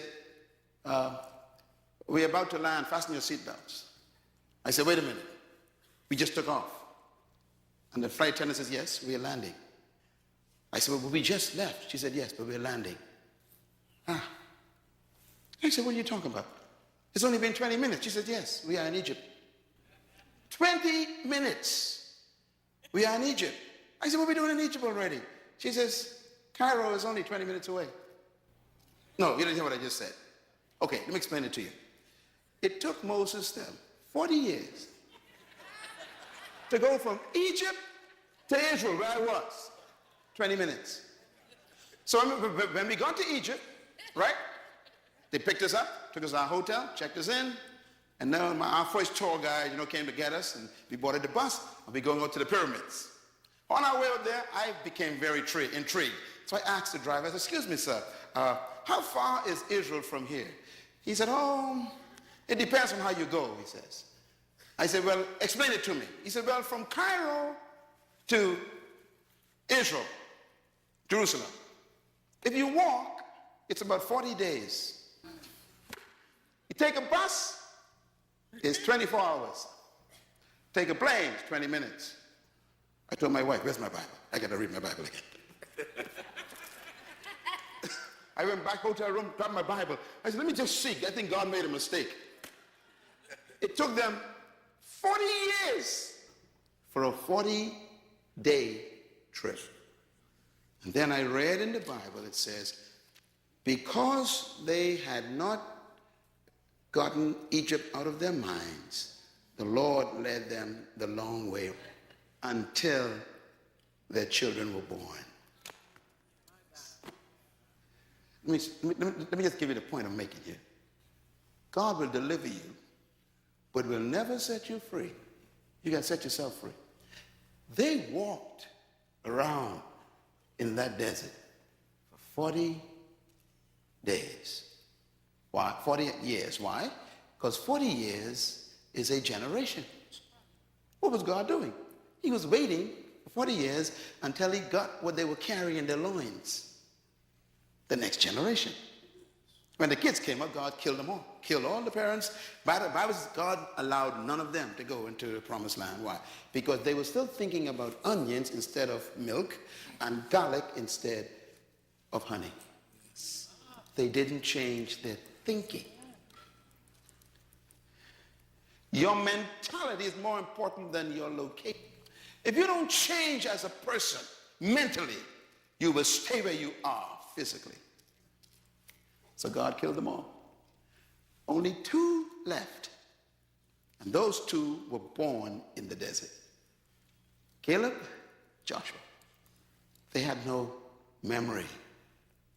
we're about to land. Fasten your seatbelts. I said, wait a minute. We just took off. And the flight attendant says, yes, we are landing. I said, well, we just left. She said, yes, but we're landing. I said, what are you talking about? It's only been 20 minutes. She said, yes, we are in Egypt. 20 minutes. We are in Egypt. I said, what are we doing in Egypt already? She says, Cairo is only 20 minutes away. No, you didn't hear what I just said. Okay, let me explain it to you. It took Moses them 40 years to go from Egypt to Israel, where I was. 20 minutes. So when we got to Egypt, right, they picked us up, took us to our hotel, checked us in, and then our first tour guide, came to get us, and we boarded the bus, and we going out to the pyramids. On our way up there, I became very intrigued. So I asked the driver, I said, excuse me, sir, how far is Israel from here? He said, oh, it depends on how you go, he says. I said, well, explain it to me. He said, well, from Cairo to Israel, Jerusalem, if you walk, it's about 40 days. You take a bus, it's 24 hours. Take a plane, it's 20 minutes. I told my wife, where's my Bible? I got to read my Bible again. I went back hotel room, grabbed my Bible. I said, let me just see. I think God made a mistake. It took them 40 years for a 40-day trip. And then I read in the Bible, it says, because they had not gotten Egypt out of their minds, the Lord led them the long way until their children were born. Let me just give you the point I'm making here. God will deliver you, but will never set you free. You got to set yourself free. They walked around in that desert for 40 days. Why? 40 years. Why? Because 40 years is a generation. What was God doing? He was waiting for 40 years until he got what they were carrying in their loins. The next generation. When the kids came up, God killed them all. Killed all the parents. By the Bible says God allowed none of them to go into the promised land. Why? Because they were still thinking about onions instead of milk and garlic instead of honey. They didn't change their thinking. Your mentality is more important than your location. If you don't change as a person mentally, you will stay where you are physically. So God killed them all. Only 2 left. And those 2 were born in the desert. Caleb, Joshua. They had no memory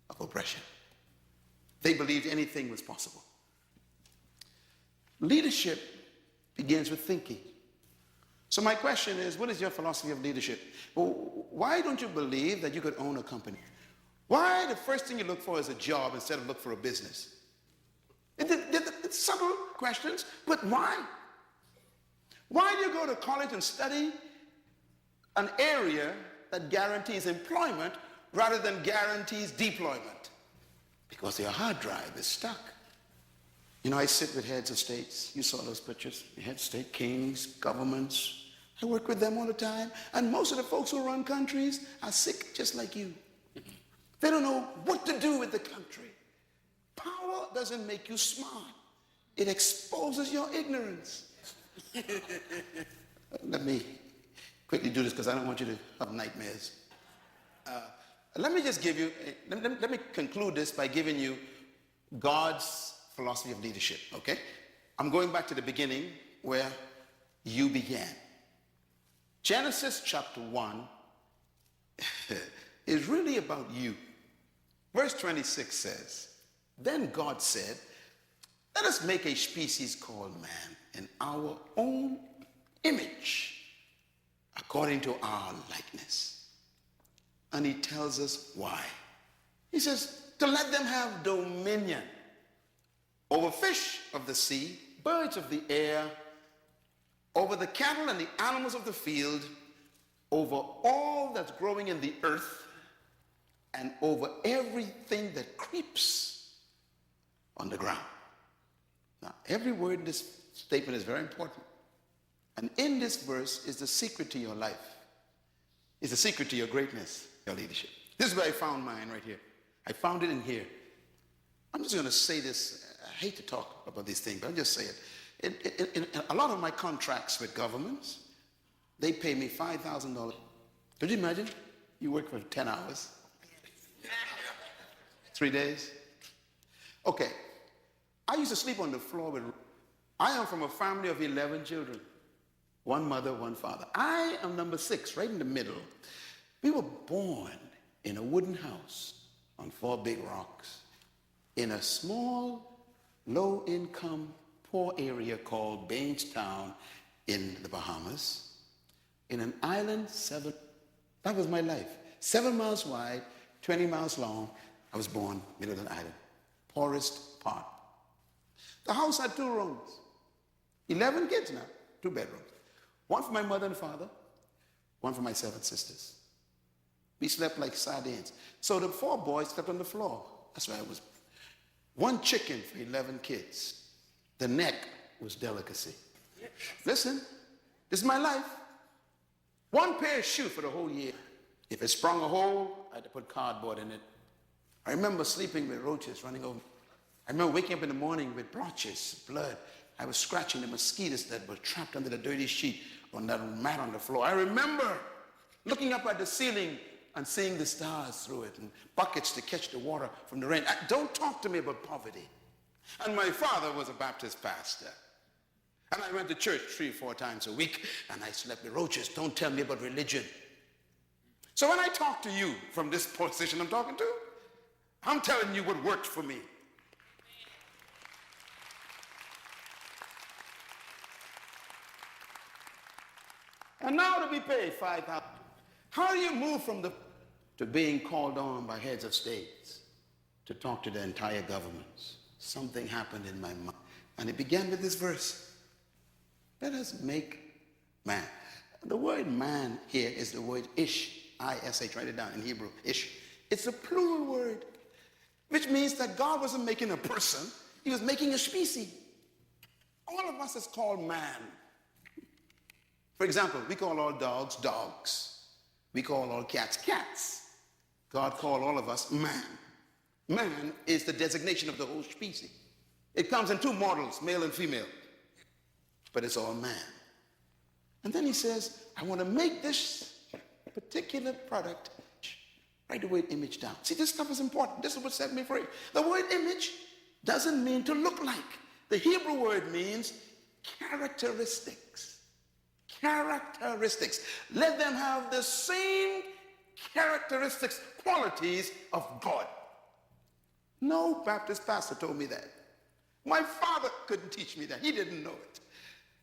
of oppression. They believed anything was possible. Leadership begins with thinking. So my question is, what is your philosophy of leadership? Well, why don't you believe that you could own a company? Why the first thing you look for is a job instead of look for a business? It's subtle questions, but why? Why do you go to college and study an area that guarantees employment rather than guarantees deployment? Because your hard drive is stuck. I sit with heads of states. You saw those pictures. Head of state, kings, governments. I work with them all the time. And most of the folks who run countries are sick just like you. They don't know what to do with the country. Power doesn't make you smart. It exposes your ignorance. Let me quickly do this because I don't want you to have nightmares. Let me just give you, let me conclude this by giving you God's philosophy of leadership, okay? I'm going back to the beginning where you began. Genesis chapter 1 is really about you. Verse 26 says, then God said, let us make a species called man in our own image, according to our likeness. And he tells us why. He says, to let them have dominion over fish of the sea, birds of the air, over the cattle and the animals of the field, over all that's growing in the earth, and over everything that creeps on the ground. Now, every word in this statement is very important. And in this verse is the secret to your life. It's the secret to your greatness, your leadership. This is where I found mine right here. I found it in here. I'm just going to say this. I hate to talk about these things, but I'll just say it. In a lot of my contracts with governments, they pay me $5,000. Could you imagine? You work for 10 hours, 3 days. Okay, I used to sleep on the floor with, I am from a family of 11 children. One mother, one father. I am number 6, right in the middle. We were born in a wooden house on 4 big rocks in a small, low-income, poor area called Bainstown in the Bahamas, in an island that was my life. 7 miles wide, 20 miles long. I was born middle of an island, poorest part. The house had 2 rooms, 11 kids now, 2 bedrooms. One for my mother and father, one for my 7 sisters. We slept like sardines. So the 4 boys slept on the floor. That's why I was 1 chicken for 11 kids. The neck was delicacy. Listen, this is my life. 1 pair of shoes for the whole year. If it sprung a hole, I had to put cardboard in it. I remember sleeping with roaches running over. I remember waking up in the morning with blotches, blood. I was scratching the mosquitoes that were trapped under the dirty sheet on that mat on the floor. I remember looking up at the ceiling and seeing the stars through it and buckets to catch the water from the rain. Don't talk to me about poverty. And my father was a Baptist pastor. And I went to church 3 or 4 times a week, and I slept with roaches. Don't tell me about religion. So when I talk to you from this position I'm talking to, I'm telling you what worked for me. And now to be paid $5,000. How do you move from to being called on by heads of states to talk to the entire governments? Something happened in my mind. And it began with this verse. Let us make man. The word man here is the word ish. I-S-H, write it down in Hebrew, ish. It's a plural word, which means that God wasn't making a person, he was making a species. All of us is called man. For example, we call all dogs, dogs. We call all cats, cats. God called all of us man. Man is the designation of the whole species. It comes in 2 models, male and female, but it's all man. And then he says, I want to make this particular product. Write the word image down. See, this stuff is important. This is what set me free. The word image doesn't mean to look like. The Hebrew word means characteristics. Characteristics. Let them have the same characteristics, qualities of God. No Baptist pastor told me that. My father couldn't teach me that. He didn't know it.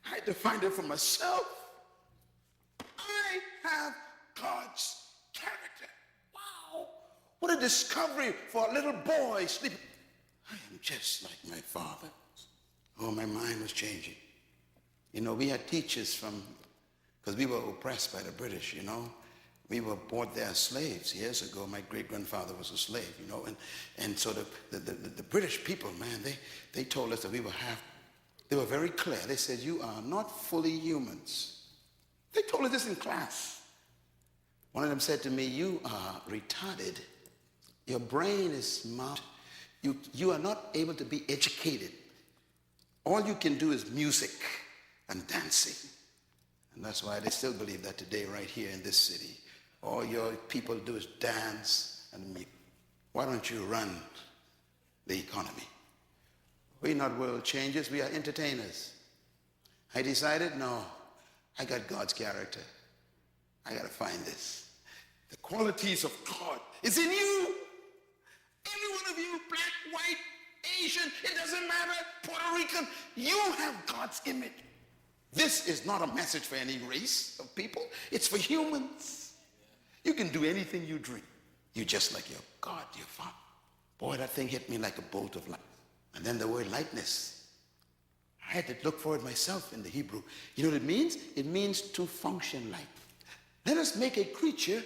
I had to find it for myself. I have God's character. Wow. What a discovery for a little boy sleeping. I am just like my father. Oh, my mind was changing. You know, we had teachers because we were oppressed by the British, you know. We were bought there as slaves years ago. My great-grandfather was a slave, you know. And so the British people, man, they told us that we were they were very clear. They said, you are not fully humans. They told us this in class. One of them said to me, you are retarded. Your brain is smart. You are not able to be educated. All you can do is music and dancing. And that's why they still believe that today right here in this city. All your people do is dance and music. Why don't you run the economy? We're not world changers, we are entertainers. I decided, no, I got God's character. I got to find this. The qualities of God is in you. Every one of you, black, white, Asian, it doesn't matter, Puerto Rican, you have God's image. This is not a message for any race of people. It's for humans. You can do anything you dream. You're just like your God, your Father. Boy, that thing hit me like a bolt of light. And then the word likeness. I had to look for it myself in the Hebrew. You know what it means? It means to function like. Let us make a creature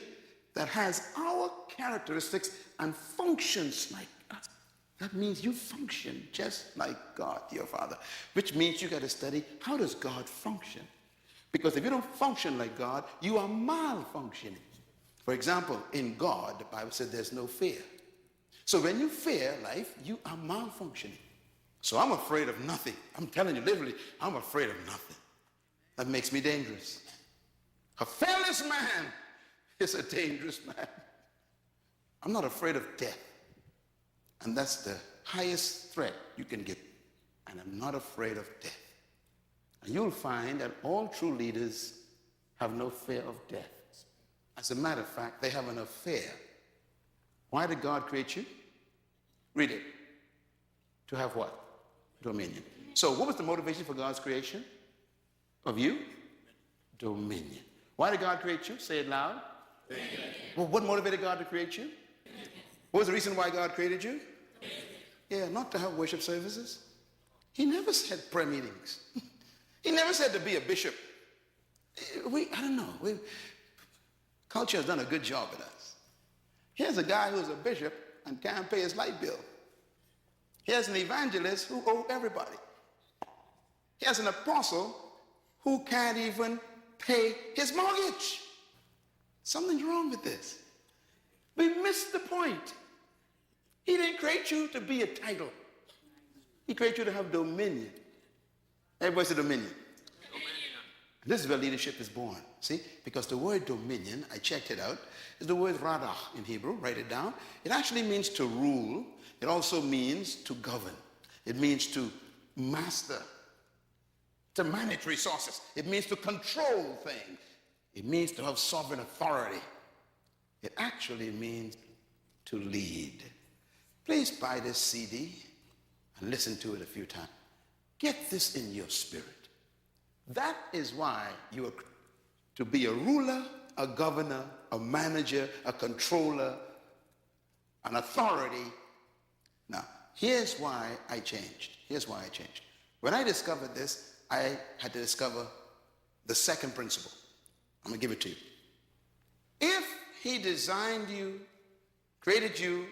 that has our characteristics and functions like us. That means you function just like God, your Father, which means you got to study how does God function? Because if you don't function like God, you are malfunctioning. For example, in God, the Bible said there's no fear. So when you fear life, you are malfunctioning. So I'm afraid of nothing. I'm telling you, literally, I'm afraid of nothing. That makes me dangerous. A fearless man is a dangerous man. I'm not afraid of death. And that's the highest threat you can give. And I'm not afraid of death. And you'll find that all true leaders have no fear of death. As a matter of fact, they have an affair. Why did God create you? Read it. To have what? Dominion. So what was the motivation for God's creation of you? Dominion. Why did God create you? Say it loud. Well, what motivated God to create you? What was the reason why God created you? Yeah, not to have worship services. He never said prayer meetings. He never said to be a bishop. I don't know. Culture has done a good job with us. Here's a guy who's a bishop and can't pay his light bill. Here's an evangelist who owes everybody. Here's an apostle who can't even pay his mortgage. Something's wrong with this. We missed the point. He didn't create you to be a title. He created you to have dominion. Everybody say dominion. This is where leadership is born. See? Because the word dominion, I checked it out, is the word radah in Hebrew. Write it down. It actually means to rule. It also means to govern. It means to master, to manage resources. It means to control things. It means to have sovereign authority. It actually means to lead. Please buy this CD and listen to it a few times. Get this in your spirit. That is why you are to be a ruler, a governor, a manager, a controller, an authority. Now, here's why I changed. When I discovered this, I had to discover the second principle. I'm going to give it to you. If he designed you, created you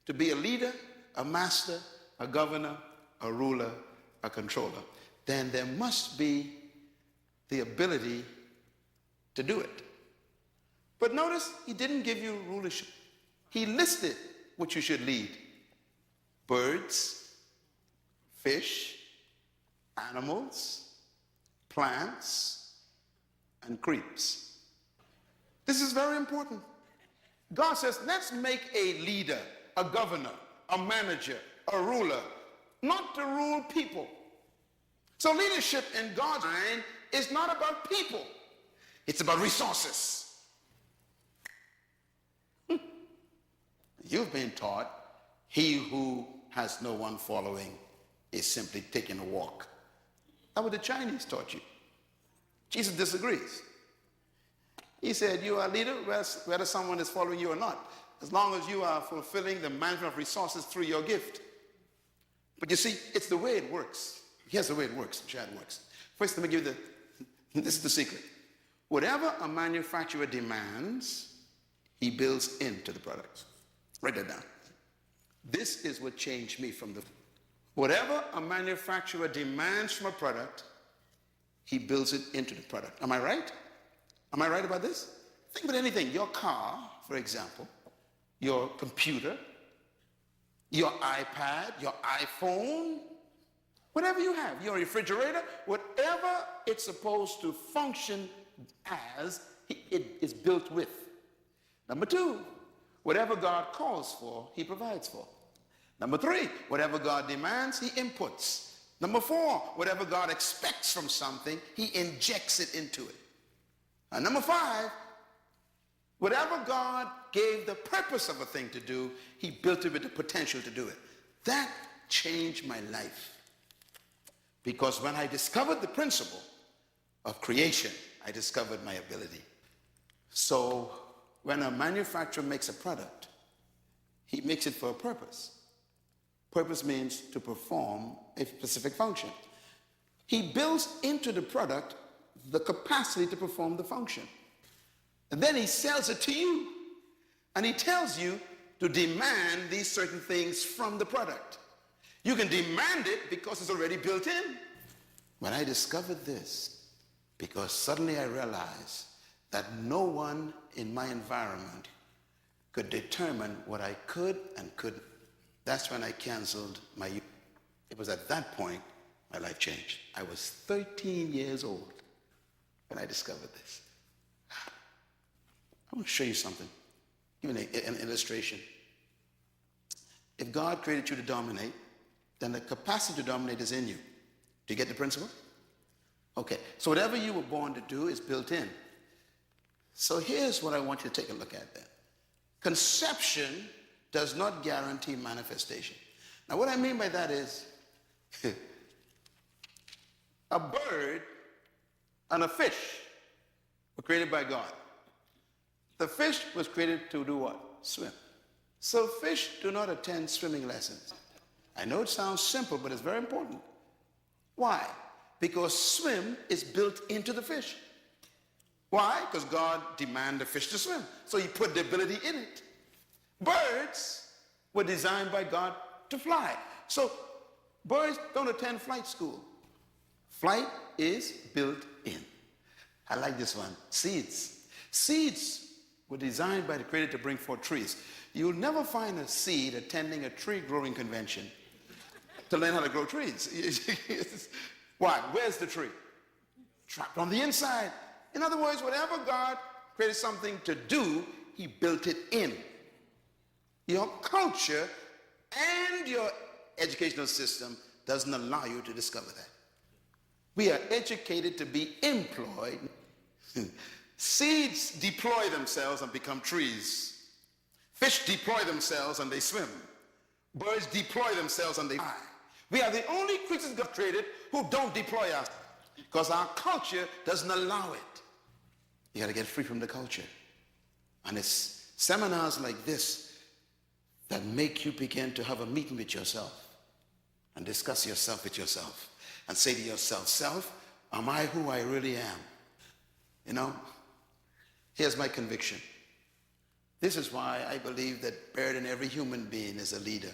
to be a leader, a master, a governor, a ruler, a controller, then there must be the ability to do it. But notice he didn't give you rulership. He listed what you should lead. Birds, fish, animals, plants, and creeps. This is very important. God says, let's make a leader, a governor, a manager, a ruler, not to rule people. So leadership in God's mind is not about people. It's about resources. You've been taught he who has no one following is simply taking a walk. That's what the Chinese taught you. Jesus disagrees. He said, you are a leader, whether someone is following you or not, as long as you are fulfilling the management of resources through your gift. But you see, it's the way it works. Here's the way it works. First, let me give you this is the secret. Whatever a manufacturer demands, he builds into the product. Write that down. This is what changed me from whatever a manufacturer demands from a product, he builds it into the product. Am I right? Am I right about this? Think about anything. Your car, for example, your computer, your iPad, your iPhone, whatever you have, your refrigerator, whatever it's supposed to function as, it is built with. Number two, whatever God calls for, he provides for. Number three, whatever God demands, he inputs. Number four, whatever God expects from something, he injects it into it. And number five, whatever God gave the purpose of a thing to do, he built it with the potential to do it. That changed my life. Because when I discovered the principle of creation, I discovered my ability. So when a manufacturer makes a product, he makes it for a purpose. Purpose means to perform a specific function. He builds into the product the capacity to perform the function. And then he sells it to you. And he tells you to demand these certain things from the product. You can demand it because it's already built in. When I discovered this, because suddenly I realized that no one in my environment could determine what I could and couldn't. That's when I canceled my youth. It was at that point my life changed. I was 13 years old when I discovered this. I want to show you something, give you an illustration. If God created you to dominate, then the capacity to dominate is in you. Do you get the principle? Okay, so whatever you were born to do is built in. So here's what I want you to take a look at then. Conception does not guarantee manifestation. Now what I mean by that is, a bird and a fish were created by God. The fish was created to do what? Swim. So fish do not attend swimming lessons. I know it sounds simple, but it's very important. Why? Because swim is built into the fish. Why? Because God demanded the fish to swim. So he put the ability in it. Birds were designed by God to fly. So birds don't attend flight school. Flight is built in. I like this one. Seeds. Seeds were designed by the Creator to bring forth trees. You'll never find a seed attending a tree growing convention to learn how to grow trees. Why? Where's the tree? Trapped on the inside. In other words, whatever God created something to do, he built it in. Your culture and your educational system doesn't allow you to discover that. We are educated to be employed. Seeds deploy themselves and become trees. Fish deploy themselves and they swim. Birds deploy themselves and they fly. We are the only creatures God created who don't deploy us because our culture doesn't allow it. You got to get free from the culture. And it's seminars like this that make you begin to have a meeting with yourself and discuss yourself with yourself and say to yourself, self, am I who I really am? You know, here's my conviction. This is why I believe that buried in every human being is a leader,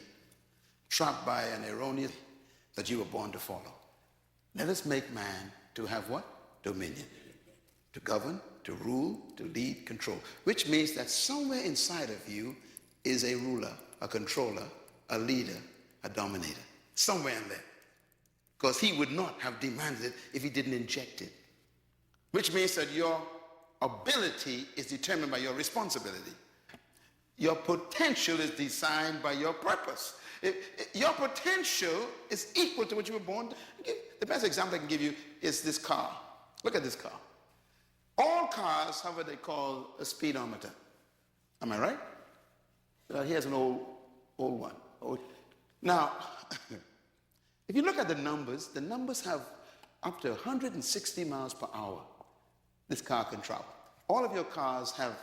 trapped by an erroneous that you were born to follow. Let us make man to have what? Dominion. To govern, to rule, to lead, control. Which means that somewhere inside of you is a ruler, a controller, a leader, a dominator. Somewhere in there. Because he would not have demanded it if he didn't inject it. Which means that your ability is determined by your responsibility. Your potential is designed by your purpose. Your potential is equal to what you were born to. The best example I can give you is this car. Look at this car. All cars have what they call a speedometer. Am I right? Here's an old one. Now, if you look at the numbers have up to 160 miles per hour. This car can travel. All of your cars have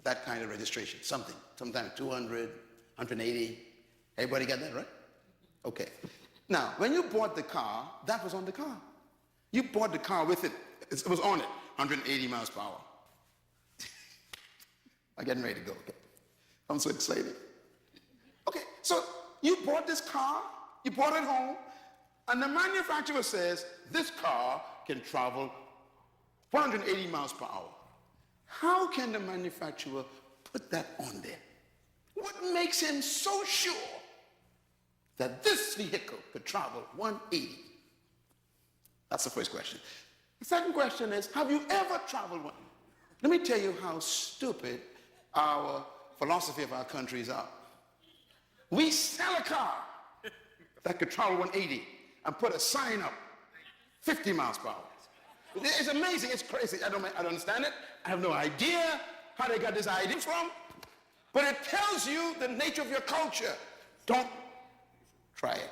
that kind of registration, sometimes 200, 180. Everybody got that, right? Okay. Now, when you bought the car, that was on the car. You bought the car with it. It was on it, 180 miles per hour. I'm getting ready to go. Okay. I'm so excited. Okay, so you bought this car, you brought it home, and the manufacturer says this car can travel 180 miles per hour. How can the manufacturer put that on there? What makes him so sure that this vehicle could travel 180? That's the first question. The second question is, have you ever traveled one? Let me tell you how stupid our philosophy of our countries are. We sell a car that could travel 180 and put a sign up 50 miles per hour. It's amazing, it's crazy. I don't understand it. I have no idea how they got this idea from, but it tells you the nature of your culture. Don't try it.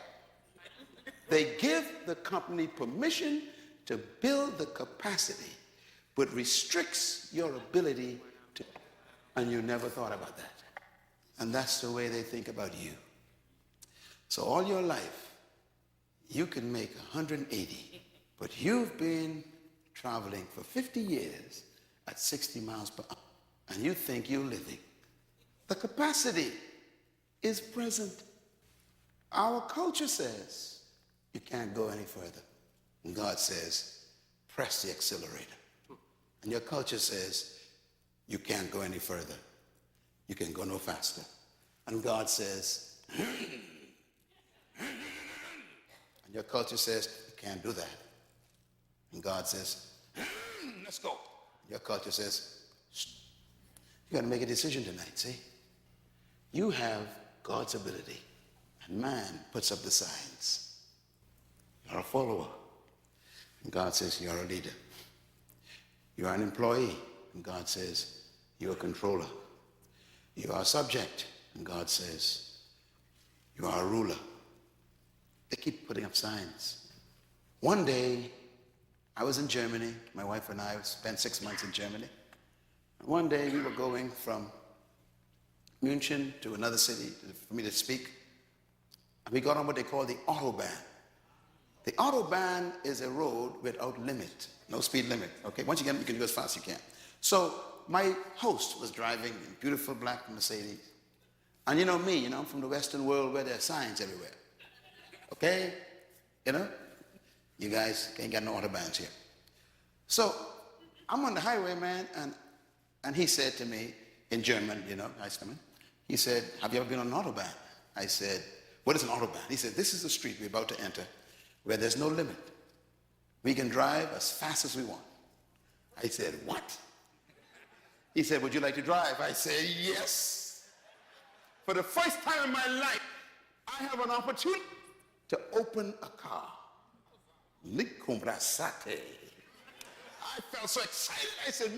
They give the company permission to build the capacity, but restricts your ability to, and you never thought about that. And that's the way they think about you. So all your life, you can make 180, but you've been traveling for 50 years at 60 miles per hour, and you think you're living. The capacity is present. Our culture says you can't go any further. And God says, press the accelerator. And your culture says, you can't go any further. You can go no faster. And God says, Your culture says, you can't do that. And God says, let's go. Your culture says, shh. You got to make a decision tonight, see? You have God's ability, and man puts up the signs. You're a follower, and God says you're a leader. You are an employee, and God says you're a controller. You are a subject, and God says you are a ruler. They keep putting up signs. One day, I was in Germany. My wife and I spent 6 months in Germany. And one day, we were going from München to another city for me to speak. And we got on what they call the Autobahn. The Autobahn is a road without limit, no speed limit. Okay, once you get it, you can go as fast as you can. So my host was driving a beautiful black Mercedes. And you know me, I'm from the Western world where there are signs everywhere. Okay? You guys ain't got no Autobahns here. So I'm on the highway, man, and he said to me in German, nice coming. He said, have you ever been on an Autobahn? I said, what is an Autobahn? He said, this is the street we're about to enter where there's no limit. We can drive as fast as we want. I said, what? He said, would you like to drive? I said, yes. For the first time in my life, I have an opportunity to open a car. I felt so excited. I said,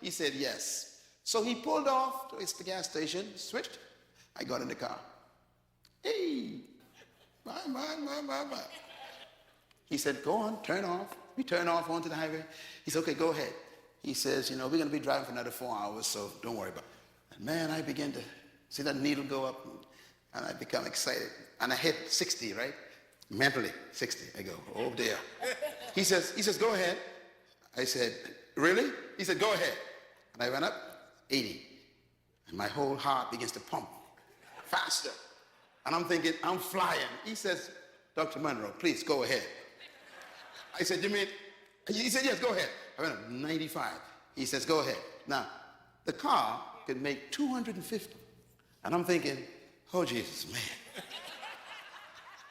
he said, yes. So he pulled off to the gas station, switched. I got in the car. Hey, bye. He said, go on, turn off. We turn off onto the highway. He said, okay, go ahead. He says, we're going to be driving for another 4 hours, so don't worry about it. And man, I began to see that needle go up, and I become excited. And I hit 60, right? Mentally, 60. I go, oh dear. He says, go ahead. I said, really? He said, go ahead. And I went up, 80. And my whole heart begins to pump faster. And I'm thinking, I'm flying. He says, Dr. Munroe, please go ahead. I said, you mean? He said, yes, go ahead. I went up 95. He says, go ahead. Now, the car could make 250. And I'm thinking, oh, Jesus, man.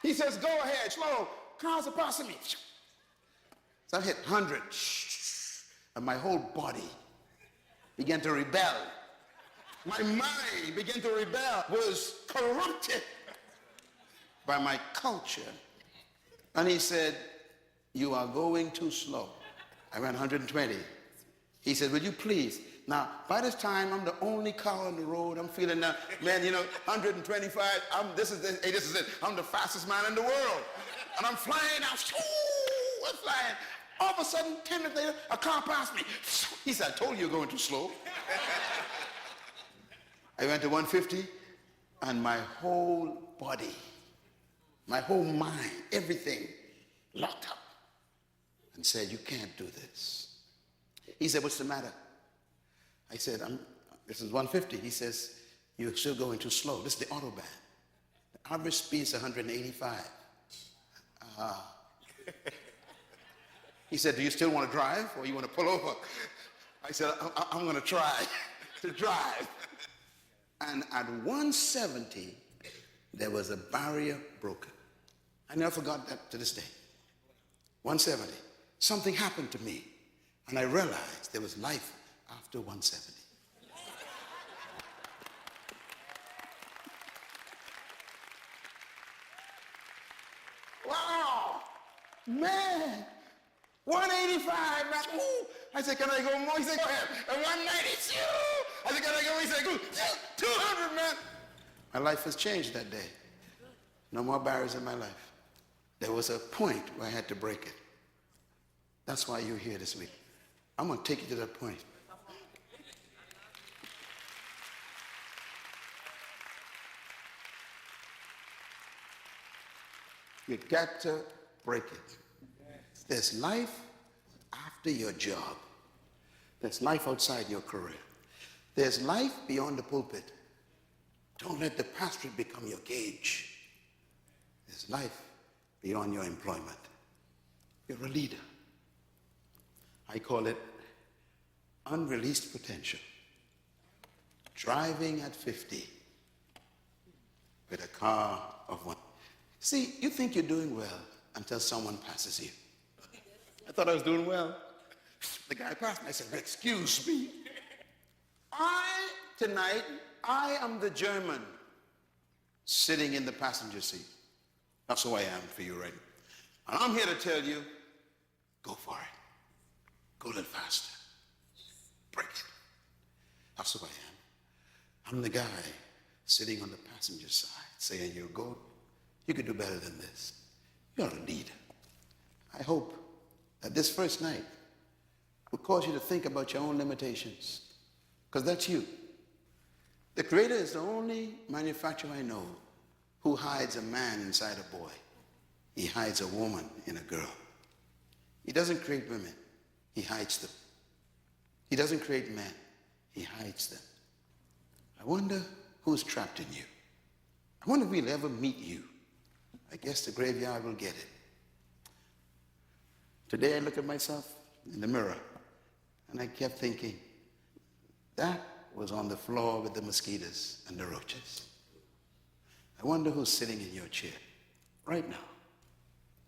He says, go ahead, slow. Cars are passing me. So I hit 100. And my whole body began to rebel. My mind began to rebel, was corrupted by my culture. And he said, you are going too slow. I went 120. He said, will you please? Now, by this time, I'm the only car on the road. I'm feeling that, man, 125, this is it. I'm the fastest man in the world. And I'm flying out. I'm flying. All of a sudden, 10 minutes later, a car passed me. He said, I told you you're going too slow. I went to 150, and my whole body, my whole mind, everything locked up and said, you can't do this. He said, what's the matter? I said, this is 150. He says, you're still going too slow. This is the Autobahn. The average speed is 185. He said, do you still want to drive or you want to pull over? I said, I'm going to try to drive. And at 170, there was a barrier broken. I never forgot that to this day. 170. Something happened to me, and I realized there was life after 170. Wow, man, 185, man. Ooh. I said, can I go more? He said, go ahead. And 192. I said, can I go? He said, go. 200, man. My life has changed that day. No more barriers in my life. There was a point where I had to break it. That's why you're here this week. I'm going to take you to that point. You got to break it. There's life after your job. There's life outside your career. There's life beyond the pulpit. Don't let the pastorate become your cage. There's life beyond your employment. You're a leader. I call it unreleased potential. Driving at 50 with a car of one. See, you think you're doing well. until someone passes you. I thought I was doing well. The guy passed me. I said, excuse me. Tonight, I am the German sitting in the passenger seat. That's who I am for you right now. And I'm here to tell you, go for it. Go a little faster. Break it. That's who I am. I'm the guy sitting on the passenger side saying, you're good. You could do better than this. You're a leader. I hope that this first night will cause you to think about your own limitations, because that's you. The Creator is the only manufacturer I know who hides a man inside a boy. He hides a woman in a girl. He doesn't create women. He hides them. He doesn't create men. He hides them. I wonder who's trapped in you. I wonder if we'll ever meet you. I guess the graveyard will get it. Today I look at myself in the mirror and I kept thinking, that was on the floor with the mosquitoes and the roaches. I wonder who's sitting in your chair right now.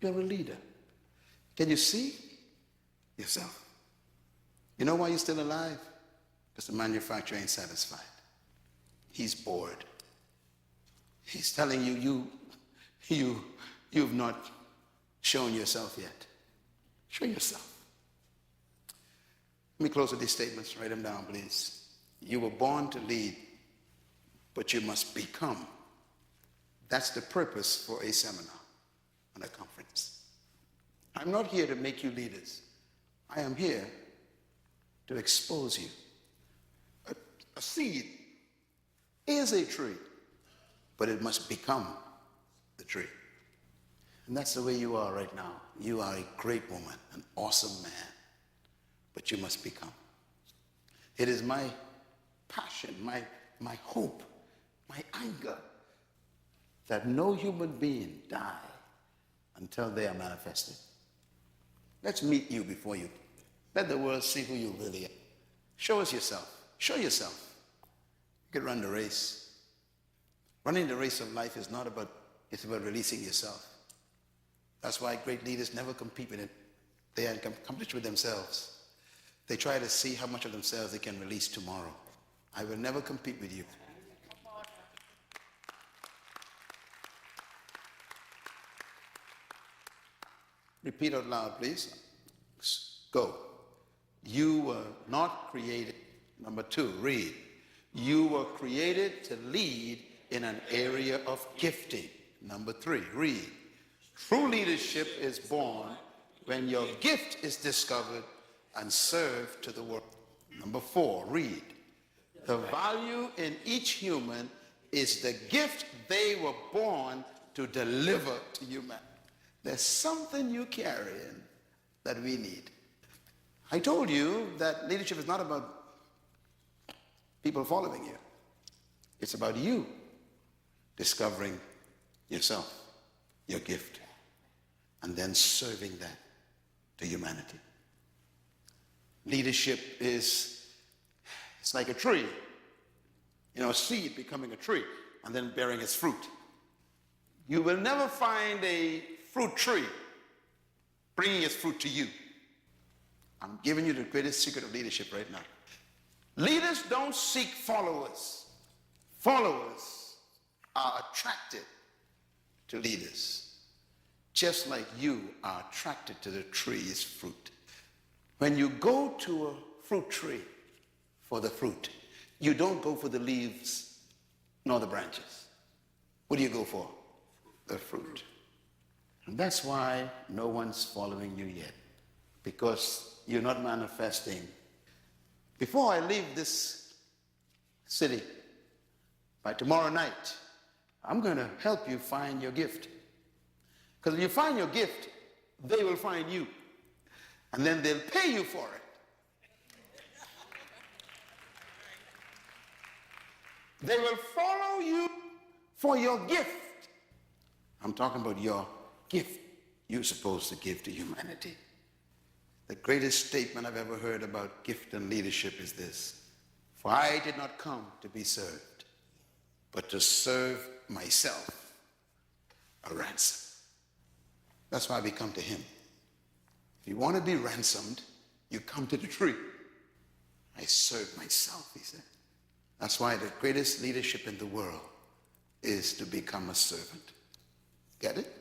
You're a leader. Can you see yourself? You know why you're still alive? Because the manufacturer ain't satisfied. He's bored. He's telling you, you've not shown yourself yet. Show yourself. Let me close with these statements. Write them down, please. You were born to lead, but you must become. That's the purpose for a seminar and a conference. I'm not here to make you leaders. I am here to expose you. A seed is a tree, but it must become the tree. And that's the way you are right now. You are a great woman, an awesome man, but you must become. It is my passion, my hope, my anger that no human being die until they are manifested. Let's meet you before you. Let the world see who you really are. Show us yourself. Show yourself. You can run the race. Running the race of life is not about, it's about releasing yourself. That's why great leaders never compete with it. They are competition with themselves. They try to see how much of themselves they can release tomorrow. I will never compete with you. Repeat out loud, please. Go. You were not created. Number 2, read. You were created to lead in an area of gifting. Number 3, read. True leadership is born when your gift is discovered and served to the world. Number 4, read. The value in each human is the gift they were born to deliver to humanity. There's something you carry in that we need. I told you that leadership is not about people following you. It's about you discovering yourself, your gift, and then serving that to humanity. Leadership is, it's like a tree. You know, a seed becoming a tree and then bearing its fruit. You will never find a fruit tree bringing its fruit to you. I'm giving you the greatest secret of leadership right now. Leaders don't seek followers. Followers are attracted to leaders, just like you are attracted to the tree's fruit. When you go to a fruit tree for the fruit, you don't go for the leaves nor the branches. What do you go for? The fruit. And that's why no one's following you yet, because you're not manifesting. Before I leave this city, by tomorrow night, I'm going to help you find your gift. Because when you find your gift, they will find you. And then they'll pay you for it. They will follow you for your gift. I'm talking about your gift you're supposed to give to humanity. The greatest statement I've ever heard about gift and leadership is this: for I did not come to be served, but to serve myself a ransom. That's why we come to him. If you want to be ransomed, you come to the tree. I serve myself, he said. That's why the greatest leadership in the world is to become a servant. Get it?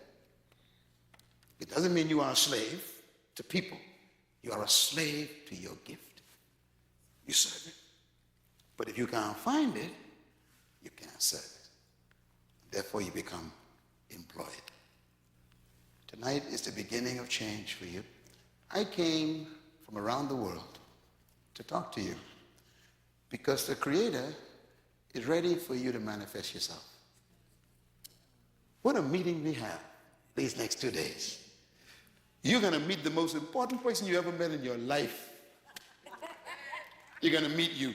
It doesn't mean you are a slave to people. You are a slave to your gift. You serve it. But if you can't find it, you can't serve it. Therefore, you become employed. Tonight is the beginning of change for you. I came from around the world to talk to you because the Creator is ready for you to manifest yourself. What a meeting we have these next 2 days. You're going to meet the most important person you ever met in your life. You're going to meet you.